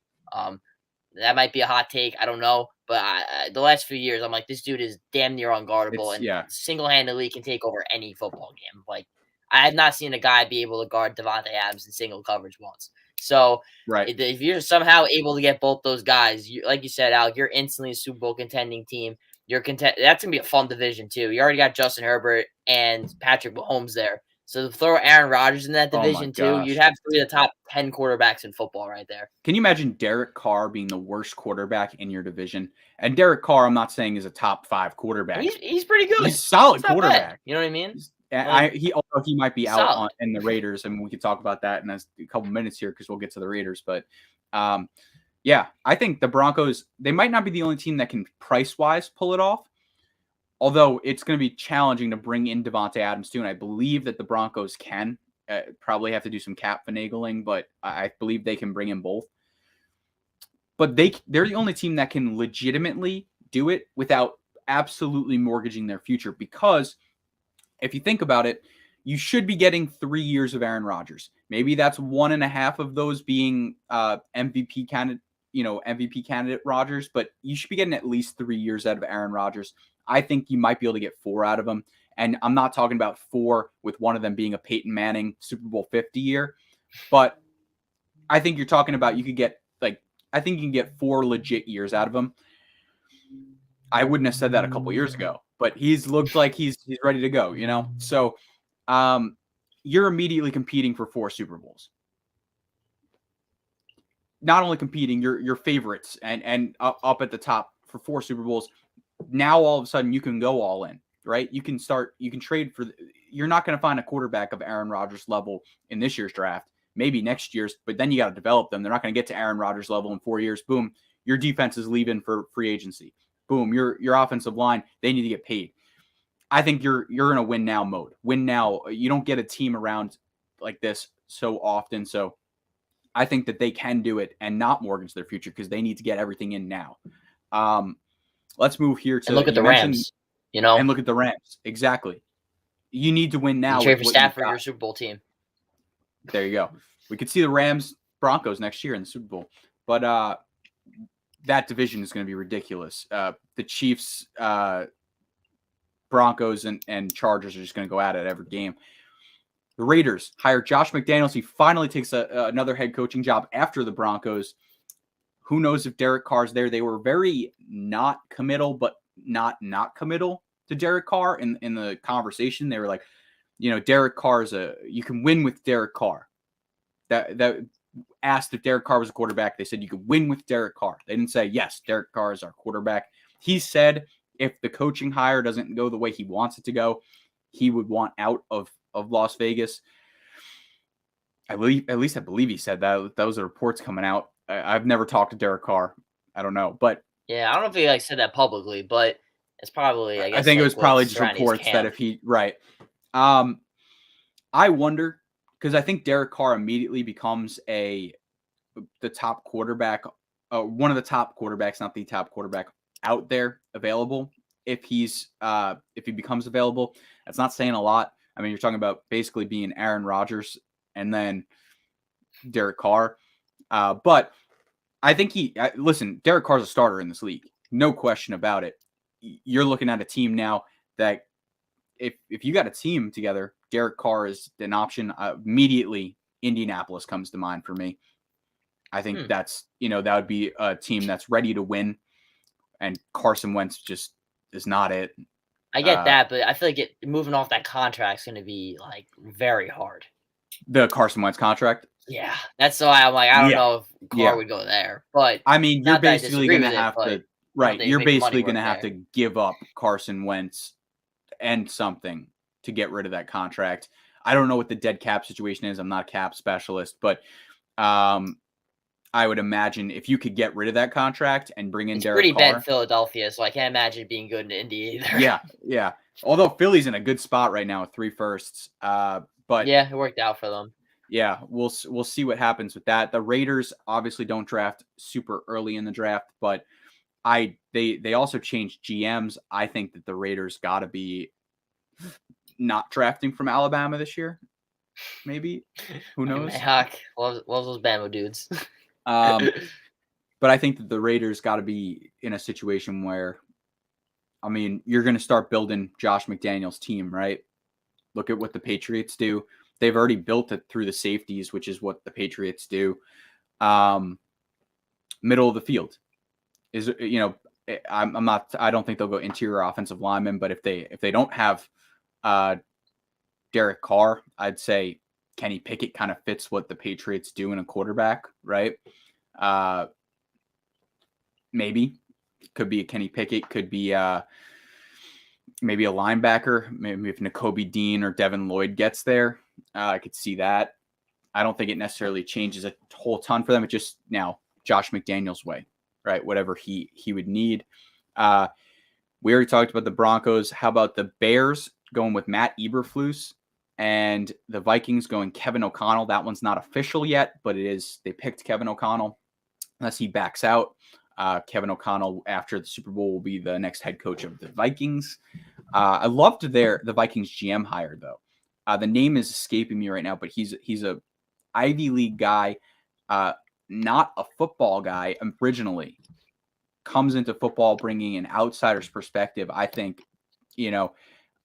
That might be a hot take. I don't know. But the last few years, I'm like, this dude is damn near unguardable single-handedly can take over any football game. Like, I have not seen a guy be able to guard Devonte Adams in single coverage once. So if you're somehow able to get both those guys, like you said, Alec, you're instantly a Super Bowl contending team. That's going to be a fun division, too. You already got Justin Herbert and Patrick Mahomes there. So to throw Aaron Rodgers in that division, too, you'd have 3 of the top 10 quarterbacks in football right there. Can you imagine Derek Carr being the worst quarterback in your division? And Derek Carr, I'm not saying is a top 5 quarterback. He's pretty good. He's a solid quarterback. Bad. You know what I mean? Although he might be out in the Raiders, and we could talk about that in a couple minutes here because we'll get to the Raiders. But I think the Broncos, they might not be the only team that can price-wise pull it off. Although it's going to be challenging to bring in Devonte Adams too, and I believe that the Broncos can probably have to do some cap finagling, but I believe they can bring in both. But they're the only team that can legitimately do it without absolutely mortgaging their future. Because if you think about it, you should be getting 3 years of Aaron Rodgers. Maybe that's 1.5 of those being MVP candidate Rodgers, but you should be getting at least 3 years out of Aaron Rodgers. I think you might be able to get 4 out of him. And I'm not talking about 4 with one of them being a Peyton Manning Super Bowl 50 year. But I think you're talking about you can get 4 legit years out of him. I wouldn't have said that a couple years ago, but he's looked like he's ready to go, So you're immediately competing for 4 Super Bowls. Not only competing, you're favorites and up at the top for 4 Super Bowls. Now all of a sudden you can go all in, right? You can trade for. You're not going to find a quarterback of Aaron Rodgers level in this year's draft, maybe next year's, but then you got to develop them. They're not going to get to Aaron Rodgers level in 4 years. Boom, your defense is leaving for free agency. Boom, your offensive line, they need to get paid. I think you're in a win now mode. Win now. You don't get a team around like this so often. So I think that they can do it and not mortgage their future because they need to get everything in now. Let's move here to and look at the Rams. And look at the Rams. Exactly. You need to win now. You trade for Stafford, your Super Bowl team. There you go. We could see the Rams Broncos next year in the Super Bowl, but that division is going to be ridiculous. The Chiefs, Broncos, and Chargers are just going to go at it every game. The Raiders hired Josh McDaniels. He finally takes another head coaching job after the Broncos. Who knows if Derek Carr's there? They were very not committal, but not committal to Derek Carr in the conversation. They were like, Derek Carr's you can win with Derek Carr. That asked if Derek Carr was a quarterback. They said you could win with Derek Carr. They didn't say, yes, Derek Carr is our quarterback. He said if the coaching hire doesn't go the way he wants it to go, he would want out of Las Vegas. At least I believe he said that. Those are reports coming out. I've never talked to Derek Carr. I don't know, but yeah, I don't know if he said that publicly, but it's probably. I think it was probably just reports that if he right. I wonder because I think Derek Carr immediately becomes the top quarterback, one of the top quarterbacks, not the top quarterback out there available. If he becomes available, that's not saying a lot. I mean, you're talking about basically being Aaron Rodgers and then Derek Carr. But I think listen, Derek Carr's a starter in this league. No question about it. You're looking at a team now that if you got a team together, Derek Carr is an option. Immediately, Indianapolis comes to mind for me. I think that's, that would be a team that's ready to win. And Carson Wentz just is not it. I get that, but I feel like moving off that contract is going to be like very hard. The Carson Wentz contract? Yeah, that's why I'm like, I don't know if Carr would go there. But I mean, you're basically going to have to, right? You're basically going to have to give up Carson Wentz and something to get rid of that contract. I don't know what the dead cap situation is. I'm not a cap specialist, but I would imagine if you could get rid of that contract and bring in Derek Carr. It's pretty bad in Philadelphia, so I can't imagine being good in Indy either. Yeah. Although Philly's in a good spot right now with 3 firsts. But yeah, it worked out for them. Yeah, we'll see what happens with that. The Raiders obviously don't draft super early in the draft, but they also changed GMs. I think that the Raiders got to be not drafting from Alabama this year. Maybe. Who knows? Hawk loves those Bama dudes. But I think that the Raiders got to be in a situation where, I mean, you're going to start building Josh McDaniels' team, right? Look at what the Patriots do. They've already built it through the safeties, which is what the Patriots do. Middle of the field is, I don't think they'll go interior offensive linemen, but if they don't have Derek Carr, I'd say Kenny Pickett kind of fits what the Patriots do in a quarterback, right? Maybe could be a Kenny Pickett, could be maybe a linebacker. Maybe if Nakobe Dean or Devin Lloyd gets there, I could see that. I don't think it necessarily changes a whole ton for them. It's just now Josh McDaniels' way, right? Whatever he would need. We already talked about the Broncos. How about the Bears going with Matt Eberflus and the Vikings going Kevin O'Connell? That one's not official yet, but it is. They picked Kevin O'Connell unless he backs out. Kevin O'Connell after the Super Bowl will be the next head coach of the Vikings. I loved the Vikings GM hire though. The name is escaping me right now, but he's a Ivy League guy, not a football guy originally. Comes into football bringing an outsider's perspective. I think,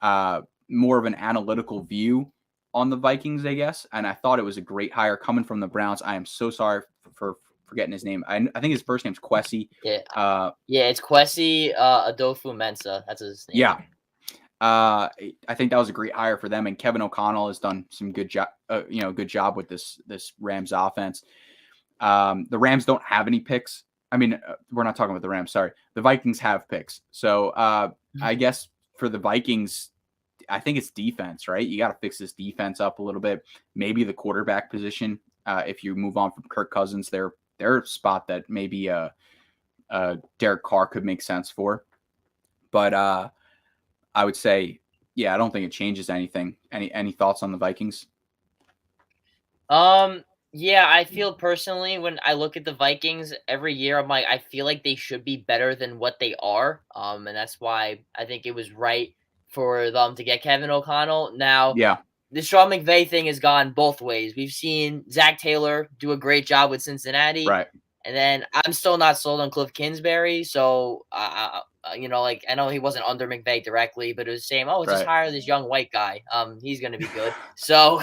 more of an analytical view on the Vikings, I guess. And I thought it was a great hire coming from the Browns. I am so sorry for forgetting his name. I think his first name's Kwesi. Yeah. It's Kwesi Adofo-Mensah. That's his name. Yeah. I think that was a great hire for them. And Kevin O'Connell has done some good job, good job with this Rams offense. The Rams don't have any picks. I mean, we're not talking about the Rams. Sorry. The Vikings have picks. So I guess for the Vikings, I think it's defense, right? You got to fix this defense up a little bit. Maybe the quarterback position. If you move on from Kirk Cousins, they're a spot that maybe Derek Carr could make sense for. But I would say Yeah, I don't think it changes anything. Any thoughts on the Vikings? Yeah, I feel personally when I look at the Vikings every year, I'm like, I feel like they should be better than what they are. And that's why I think it was right for them to get Kevin O'Connell. Now, Yeah, the Sean McVay thing has gone both ways. We've seen Zach Taylor do a great job with Cincinnati, right. and then I'm still not sold on Cliff Kingsbury. So, like I know he wasn't under McVay directly, but it was saying, oh, just Right. hire this young white guy. He's going to be good. So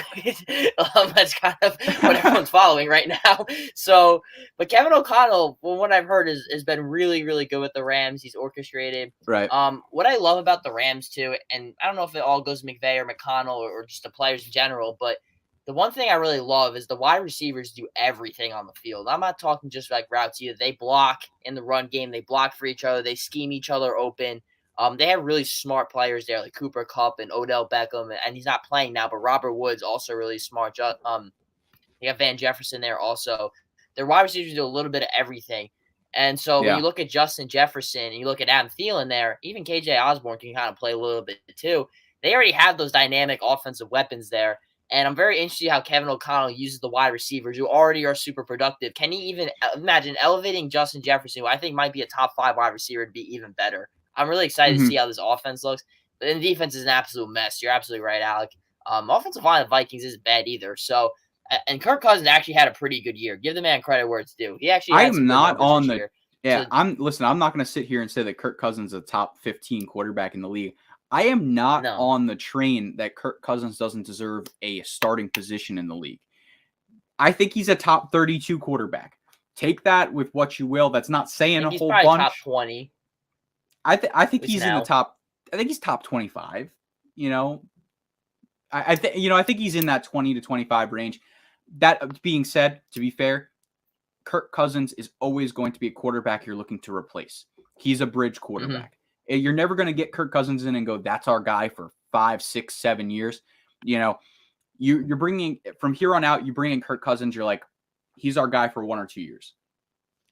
that's kind of what everyone's following right now. So, but Kevin O'Connell, well, what I've heard has been really, really good with the Rams. He's orchestrated. Right. What I love about the Rams too, and I don't know if it all goes McVay or McConnell or just the players in general, but the one thing I really love is the wide receivers do everything on the field. I'm not talking just like routes either. They block in the run game. They block for each other. They scheme each other open. They have really smart players there, like Cooper Kupp and Odell Beckham, and he's not playing now, but Robert Woods also really smart. You got Van Jefferson there also. Their wide receivers do a little bit of everything. And so when you look at Justin Jefferson and you look at Adam Thielen there, even KJ Osborne can kind of play a little bit too. They already have those dynamic offensive weapons there. And I'm very interested how Kevin O'Connell uses the wide receivers who already are super productive. Can he even imagine elevating Justin Jefferson, who I think might be a top 5 wide receiver, to be even better? I'm really excited to see how this offense looks. But then the defense is an absolute mess. You're absolutely right, Alec. Offensive line of Vikings isn't bad either. So, and Kirk Cousins actually had a pretty good year. Give the man credit where it's due. He actually had some good numbers this year. Yeah, I'm not going to sit here and say that Kirk Cousins is a top 15 quarterback in the league. I am not on the train that Kirk Cousins doesn't deserve a starting position in the league. I think he's a top 32 quarterback. Take that with what you will. That's not saying a whole bunch. He's top 20. I think he's in the top. I think he's top 25. You know, I think he's in that 20 to 25 range. That being said, to be fair, Kirk Cousins is always going to be a quarterback you're looking to replace. He's a bridge quarterback. You're never going to get Kirk Cousins in and go, that's our guy for 5, 6, 7 years. You know, you're bringing from here on out, you bring in Kirk Cousins. You're like, he's our guy for 1 or 2 years.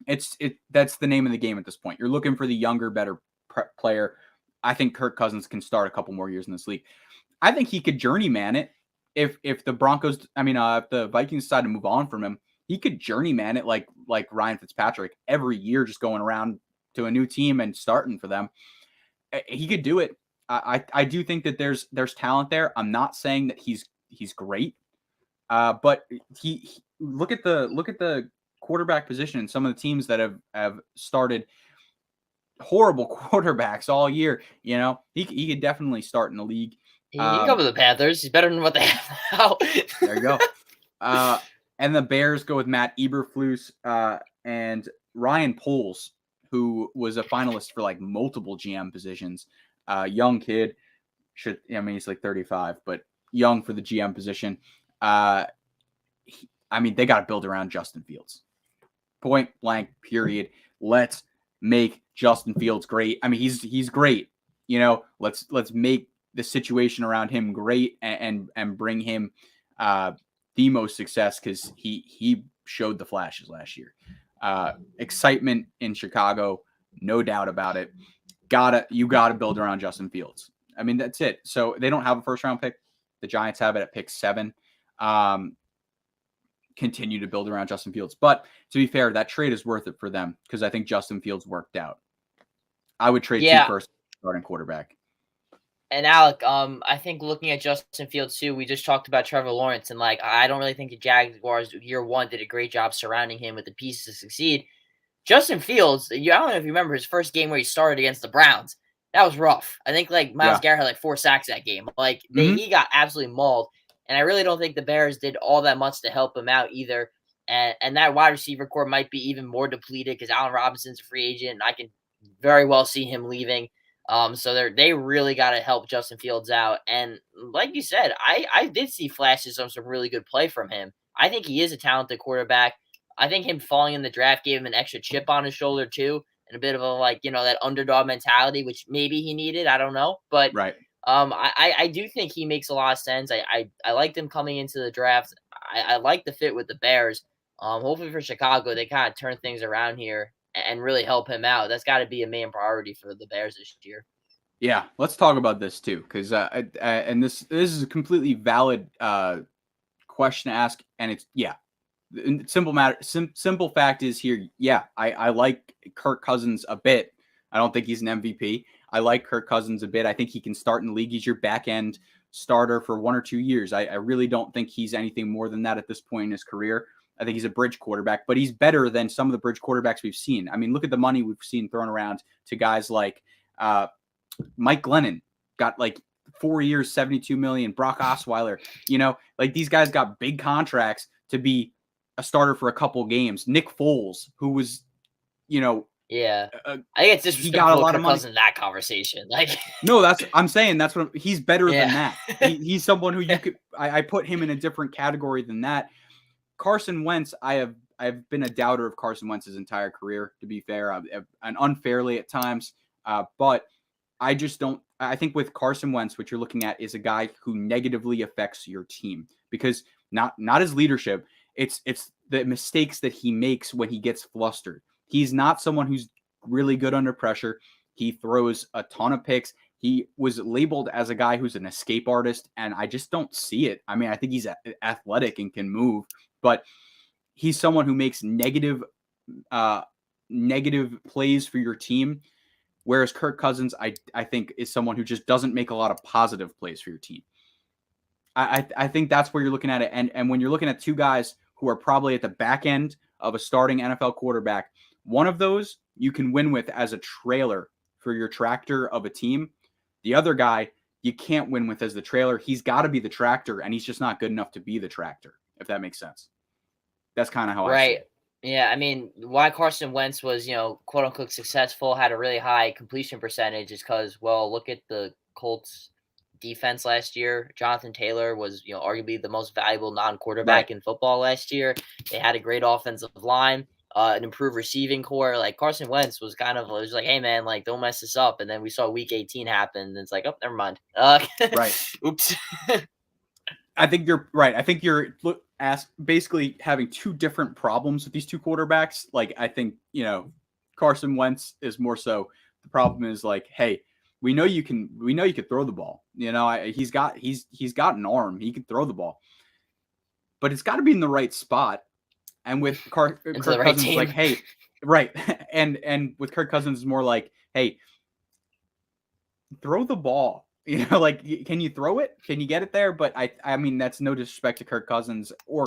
That's the name of the game at this point. You're looking for the younger, better player. I think Kirk Cousins can start a couple more years in this league. I think he could journeyman it if the Broncos, if the Vikings decide to move on from him, he could journeyman it like Ryan Fitzpatrick every year, just going around to a new team and starting for them. He could do it. I do think that there's talent there. I'm not saying that he's great, but he look at the quarterback position in some of the teams that have started horrible quarterbacks all year. You know, he could definitely start in the league. He can come to the Panthers. He's better than what they have now. There you go. And the Bears go with Matt Eberflus and Ryan Poles, who was a finalist for like multiple GM positions. Young kid, he's like 35, but young for the GM position. They got to build around Justin Fields. Point blank, period. Let's make Justin Fields great. He's great. You know, let's make the situation around him great and bring him the most success, because he showed the flashes last year. Excitement in Chicago, no doubt about it. You gotta build around Justin Fields. That's it. So they don't have a first round pick. The Giants have it at pick 7. Continue to build around Justin Fields. But to be fair, that trade is worth it for them, because I think Justin Fields worked out. I would trade 2 first starting quarterback. And Alec, I think looking at Justin Fields too, we just talked about Trevor Lawrence, and I don't really think the Jaguars year 1 did a great job surrounding him with the pieces to succeed. Justin Fields, I don't know if you remember his first game where he started against the Browns. That was rough. I think Myles Garrett had 4 sacks that game. He got absolutely mauled, and I really don't think the Bears did all that much to help him out either. And that wide receiver core might be even more depleted because Allen Robinson's a free agent, and I can very well see him leaving. So they really got to help Justin Fields out. And like you said, I did see flashes of some really good play from him. I think he is a talented quarterback. I think him falling in the draft gave him an extra chip on his shoulder too, and a bit of a that underdog mentality, which maybe he needed. I don't know, but right. I do think he makes a lot of sense. I liked him coming into the draft. I like the fit with the Bears. Hopefully for Chicago, they kind of turn things around here and really help him out. That's got to be a main priority for the Bears this year. Yeah, let's talk about this too, because and this is a completely valid question to ask, and it's simple fact is here. Yeah, I like Kirk Cousins a bit. I don't think he's an MVP. I like Kirk Cousins a bit. I think he can start in the league. He's your back end starter for 1 or 2 years. I really don't think he's anything more than that at this point in his career. I think he's a bridge quarterback, but he's better than some of the bridge quarterbacks we've seen. I mean, look at the money we've seen thrown around to guys like Mike Glennon, got like 4 years, 72 million. Brock Osweiler, like these guys got big contracts to be a starter for a couple games. Nick Foles, who was, Yeah, I think it's disrespectful. He got a lot of money in that conversation. Like, no, I'm saying he's better than that. He's someone who you could. I put him in a different category than that. Carson Wentz, I've been a doubter of Carson Wentz's entire career. To be fair, and unfairly at times, but I just don't. I think with Carson Wentz, what you're looking at is a guy who negatively affects your team because not his leadership. It's the mistakes that he makes when he gets flustered. He's not someone who's really good under pressure. He throws a ton of picks. He was labeled as a guy who's an escape artist, and I just don't see it. I mean, I think he's athletic and can move, but he's someone who makes negative plays for your team. Whereas Kirk Cousins, I think, is someone who just doesn't make a lot of positive plays for your team. I think that's where you're looking at it. And when you're looking at two guys who are probably at the back end of a starting NFL quarterback, one of those you can win with as a trailer for your tractor of a team. The other guy you can't win with as the trailer. He's got to be the tractor, and he's just not good enough to be the tractor, if that makes sense. That's kind of how I see it. Yeah, I mean, why Carson Wentz was, quote unquote successful, had a really high completion percentage is because, well, look at the Colts defense last year. Jonathan Taylor was, arguably the most valuable non-quarterback in football last year. They had a great offensive line, an improved receiving core. Like Carson Wentz was it was like, hey man, like don't mess this up. And then we saw week 18 happen, and it's like, oh, never mind. Right. Oops. I think you're right. I think you're basically having two different problems with these two quarterbacks. Like, I think, Carson Wentz is more so the problem is like, hey, we know you can throw the ball. He's got an arm. He can throw the ball, but it's got to be in the right spot. And with Kirk Cousins, team. Like, hey, right. And with Kirk Cousins, is more like, hey, throw the ball. Like, can you throw it? Can you get it there? But I mean, that's no disrespect to Kirk Cousins or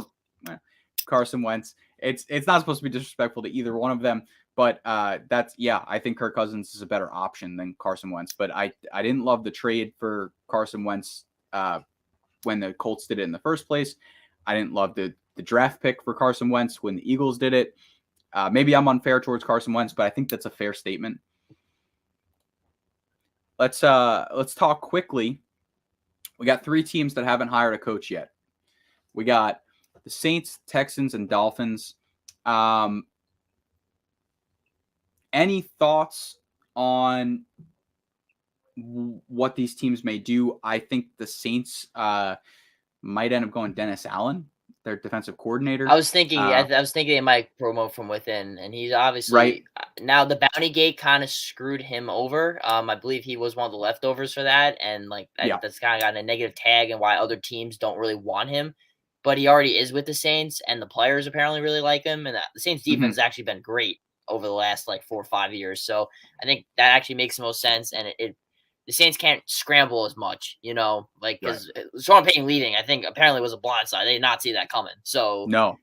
Carson Wentz. It's not supposed to be disrespectful to either one of them. But I think Kirk Cousins is a better option than Carson Wentz. But I didn't love the trade for Carson Wentz when the Colts did it in the first place. I didn't love the draft pick for Carson Wentz when the Eagles did it. Maybe I'm unfair towards Carson Wentz, but I think that's a fair statement. Let's talk quickly. We got 3 teams that haven't hired a coach yet. We got the Saints, Texans, and Dolphins. Any thoughts on what these teams may do? I think the Saints might end up going Dennis Allen, their defensive coordinator. I was thinking they might promote from within, and he's obviously right. Now the Bounty Gate kind of screwed him over. I believe he was one of the leftovers for that, and that's kind of got a negative tag, and why other teams don't really want him. But he already is with the Saints, and the players apparently really like him, and the Saints defense has actually been great over the last 4 or 5 years. So I think that actually makes the most sense, and the Saints can't scramble as much, because Sean Payton leaving, I think apparently was a blindside. They did not see that coming. So no,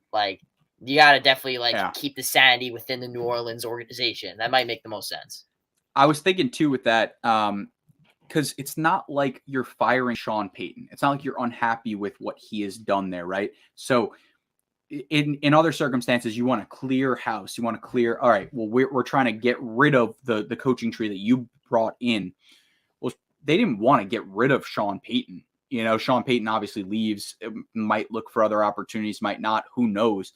you got to definitely keep the sanity within the New Orleans organization. That might make the most sense. I was thinking too with that, because it's not like you're firing Sean Payton. It's not like you're unhappy with what he has done there, right? So in other circumstances, you want to clear house. You want to clear. All right, well, we're trying to get rid of the coaching tree that you brought in. Well, they didn't want to get rid of Sean Payton. Sean Payton obviously leaves. It might look for other opportunities, might not. Who knows?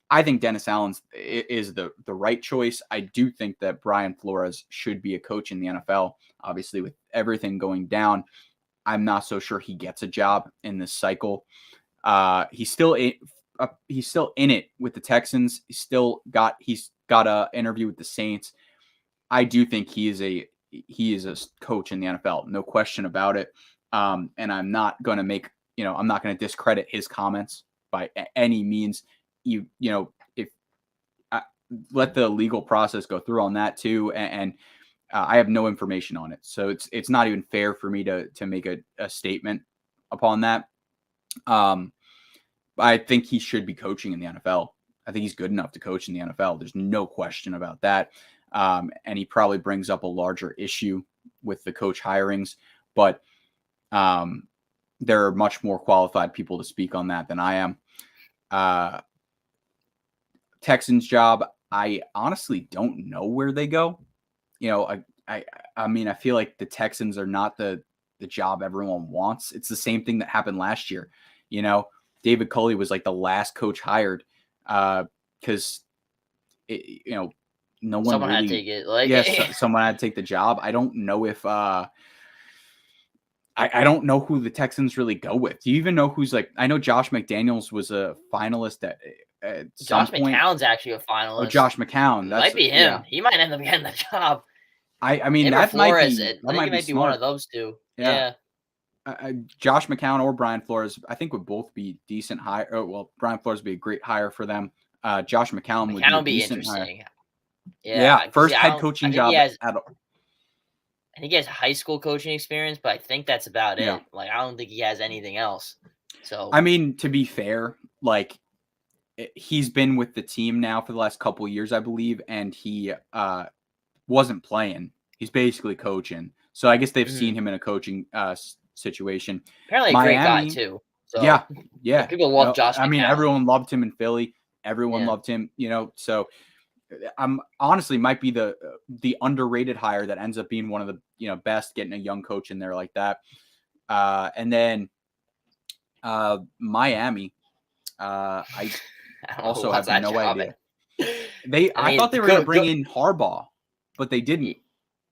I think Dennis Allen is the right choice. I do think that Brian Flores should be a coach in the NFL. Obviously, with everything going down, I'm not so sure he gets a job in this cycle. He's still in it with the Texans. He's got an interview with the Saints. I do think he is he is a coach in the NFL, no question about it. And I'm not going to make, I'm not going to discredit his comments by any means. If let the legal process go through on that too. And I have no information on it. So it's not even fair for me to make a statement upon that. I think he should be coaching in the NFL. I think he's good enough to coach in the NFL. There's no question about that. And he probably brings up a larger issue with the coach hirings, but there are much more qualified people to speak on that than I am. Texans job, I honestly don't know where they go. I mean, I feel like the Texans are not the job everyone wants. It's the same thing that happened last year. David Culley was like the last coach hired because no one someone really, had to take it. Someone had to take the job. I don't know if I don't know who the Texans really go with. Do you even know who's like? I know Josh McDaniels was a finalist at some point. McCown's actually a finalist. Oh, Josh McCown. That might be him. Yeah. He might end up getting the job. I mean, that Flores, might be one of those two. Yeah. Josh McCown or Brian Flores, I think would both be decent hire. Oh, well, Brian Flores would be a great hire for them. Josh McCown would be interesting. Hire. Yeah, first head coaching job at all. I think he has high school coaching experience, but I think that's about it. Like, I don't think he has anything else. So, I mean, to be fair, like, he's been with the team now for the last couple of years, I believe, and he wasn't playing. He's basically coaching. So I guess they've seen him in a coaching situation. Apparently a great guy, too. So, yeah. People love Josh McCown. I mean, everyone loved him in Philly. Everyone loved him, so I'm honestly might be the underrated hire that ends up being one of the best, getting a young coach in there like that. And then Miami, I also have no idea. I thought they were going to bring in Harbaugh, but they didn't.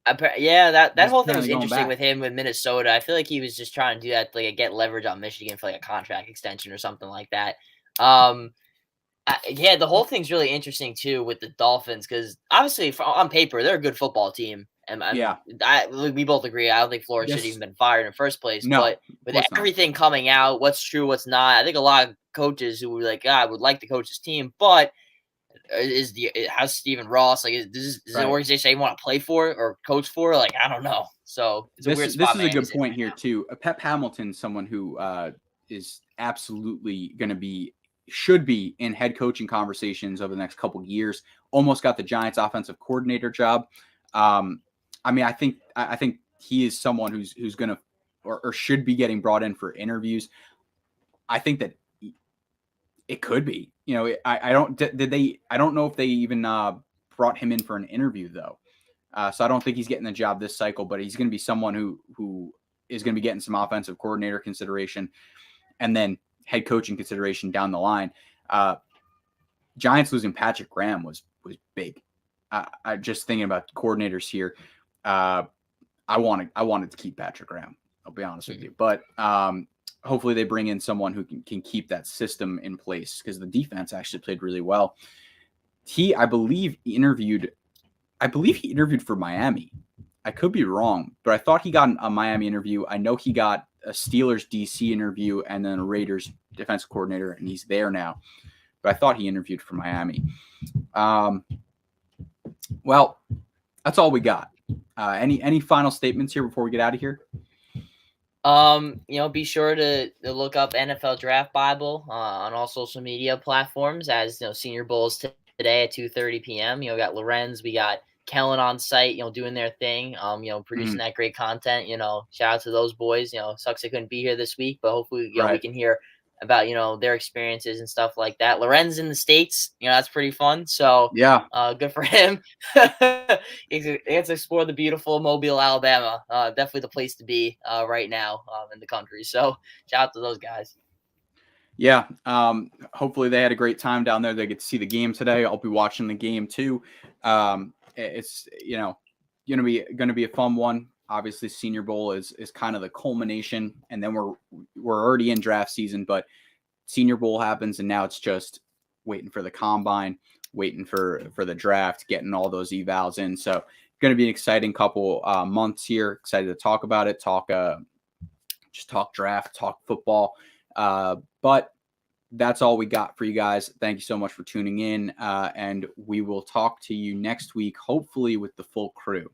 That whole thing was interesting with him with Minnesota. I feel like he was just trying to do that, like get leverage on Michigan for like a contract extension or something like that. The whole thing's really interesting too with the Dolphins because obviously on paper they're a good football team, and we both agree. I don't think Flores should have even been fired in the first place. No, but with everything coming out, what's true, what's not, I think a lot of coaches who were like, I would like to coach this team, but how's Stephen Ross? Like, is this an organization they want to play for or coach for? Like, I don't know. So it's a weird spot. This is a good point here too. Pep Hamilton, someone who is absolutely going to should be in head coaching conversations over the next couple of years. Almost got the Giants offensive coordinator job. I mean, I think he is someone who's going to or should be getting brought in for interviews. I think that it could be. I don't know if they even brought him in for an interview though. So I don't think he's getting the job this cycle, but he's going to be someone who is going to be getting some offensive coordinator consideration and then head coaching consideration down the line. Giants losing Patrick Graham was big. I just thinking about coordinators here. I wanted to keep Patrick Graham. I'll be honest with you, but hopefully they bring in someone who can keep that system in place because the defense actually played really well. I believe he interviewed for Miami. I could be wrong, but I thought he got a Miami interview. I know he got a Steelers DC interview and then a Raiders defensive coordinator, and he's there now. But I thought he interviewed for Miami. Well, that's all we got. Any final statements here before we get out of here? Be sure to look up NFL Draft Bible on all social media platforms as Senior Bowls today at 2:30 p.m. We got Lorenz, we got Kellen on site, doing their thing, producing that great content. Shout out to those boys. Sucks they couldn't be here this week, but hopefully we can hear about their experiences and stuff like that. Lorenz in the States, that's pretty fun. So good for him. He gets to explore the beautiful Mobile, Alabama. Definitely the place to be right now in the country. So shout out to those guys. Yeah. Hopefully they had a great time down there. They get to see the game today. I'll be watching the game too. It's going to be a fun one. Obviously, Senior Bowl is kind of the culmination, and then we're already in draft season. But Senior Bowl happens, and now it's just waiting for the combine, waiting for the draft, getting all those evals in. So going to be an exciting couple months here. Excited to talk about it, just talk draft, talk football. But that's all we got for you guys. Thank you so much for tuning in. And we will talk to you next week, hopefully with the full crew.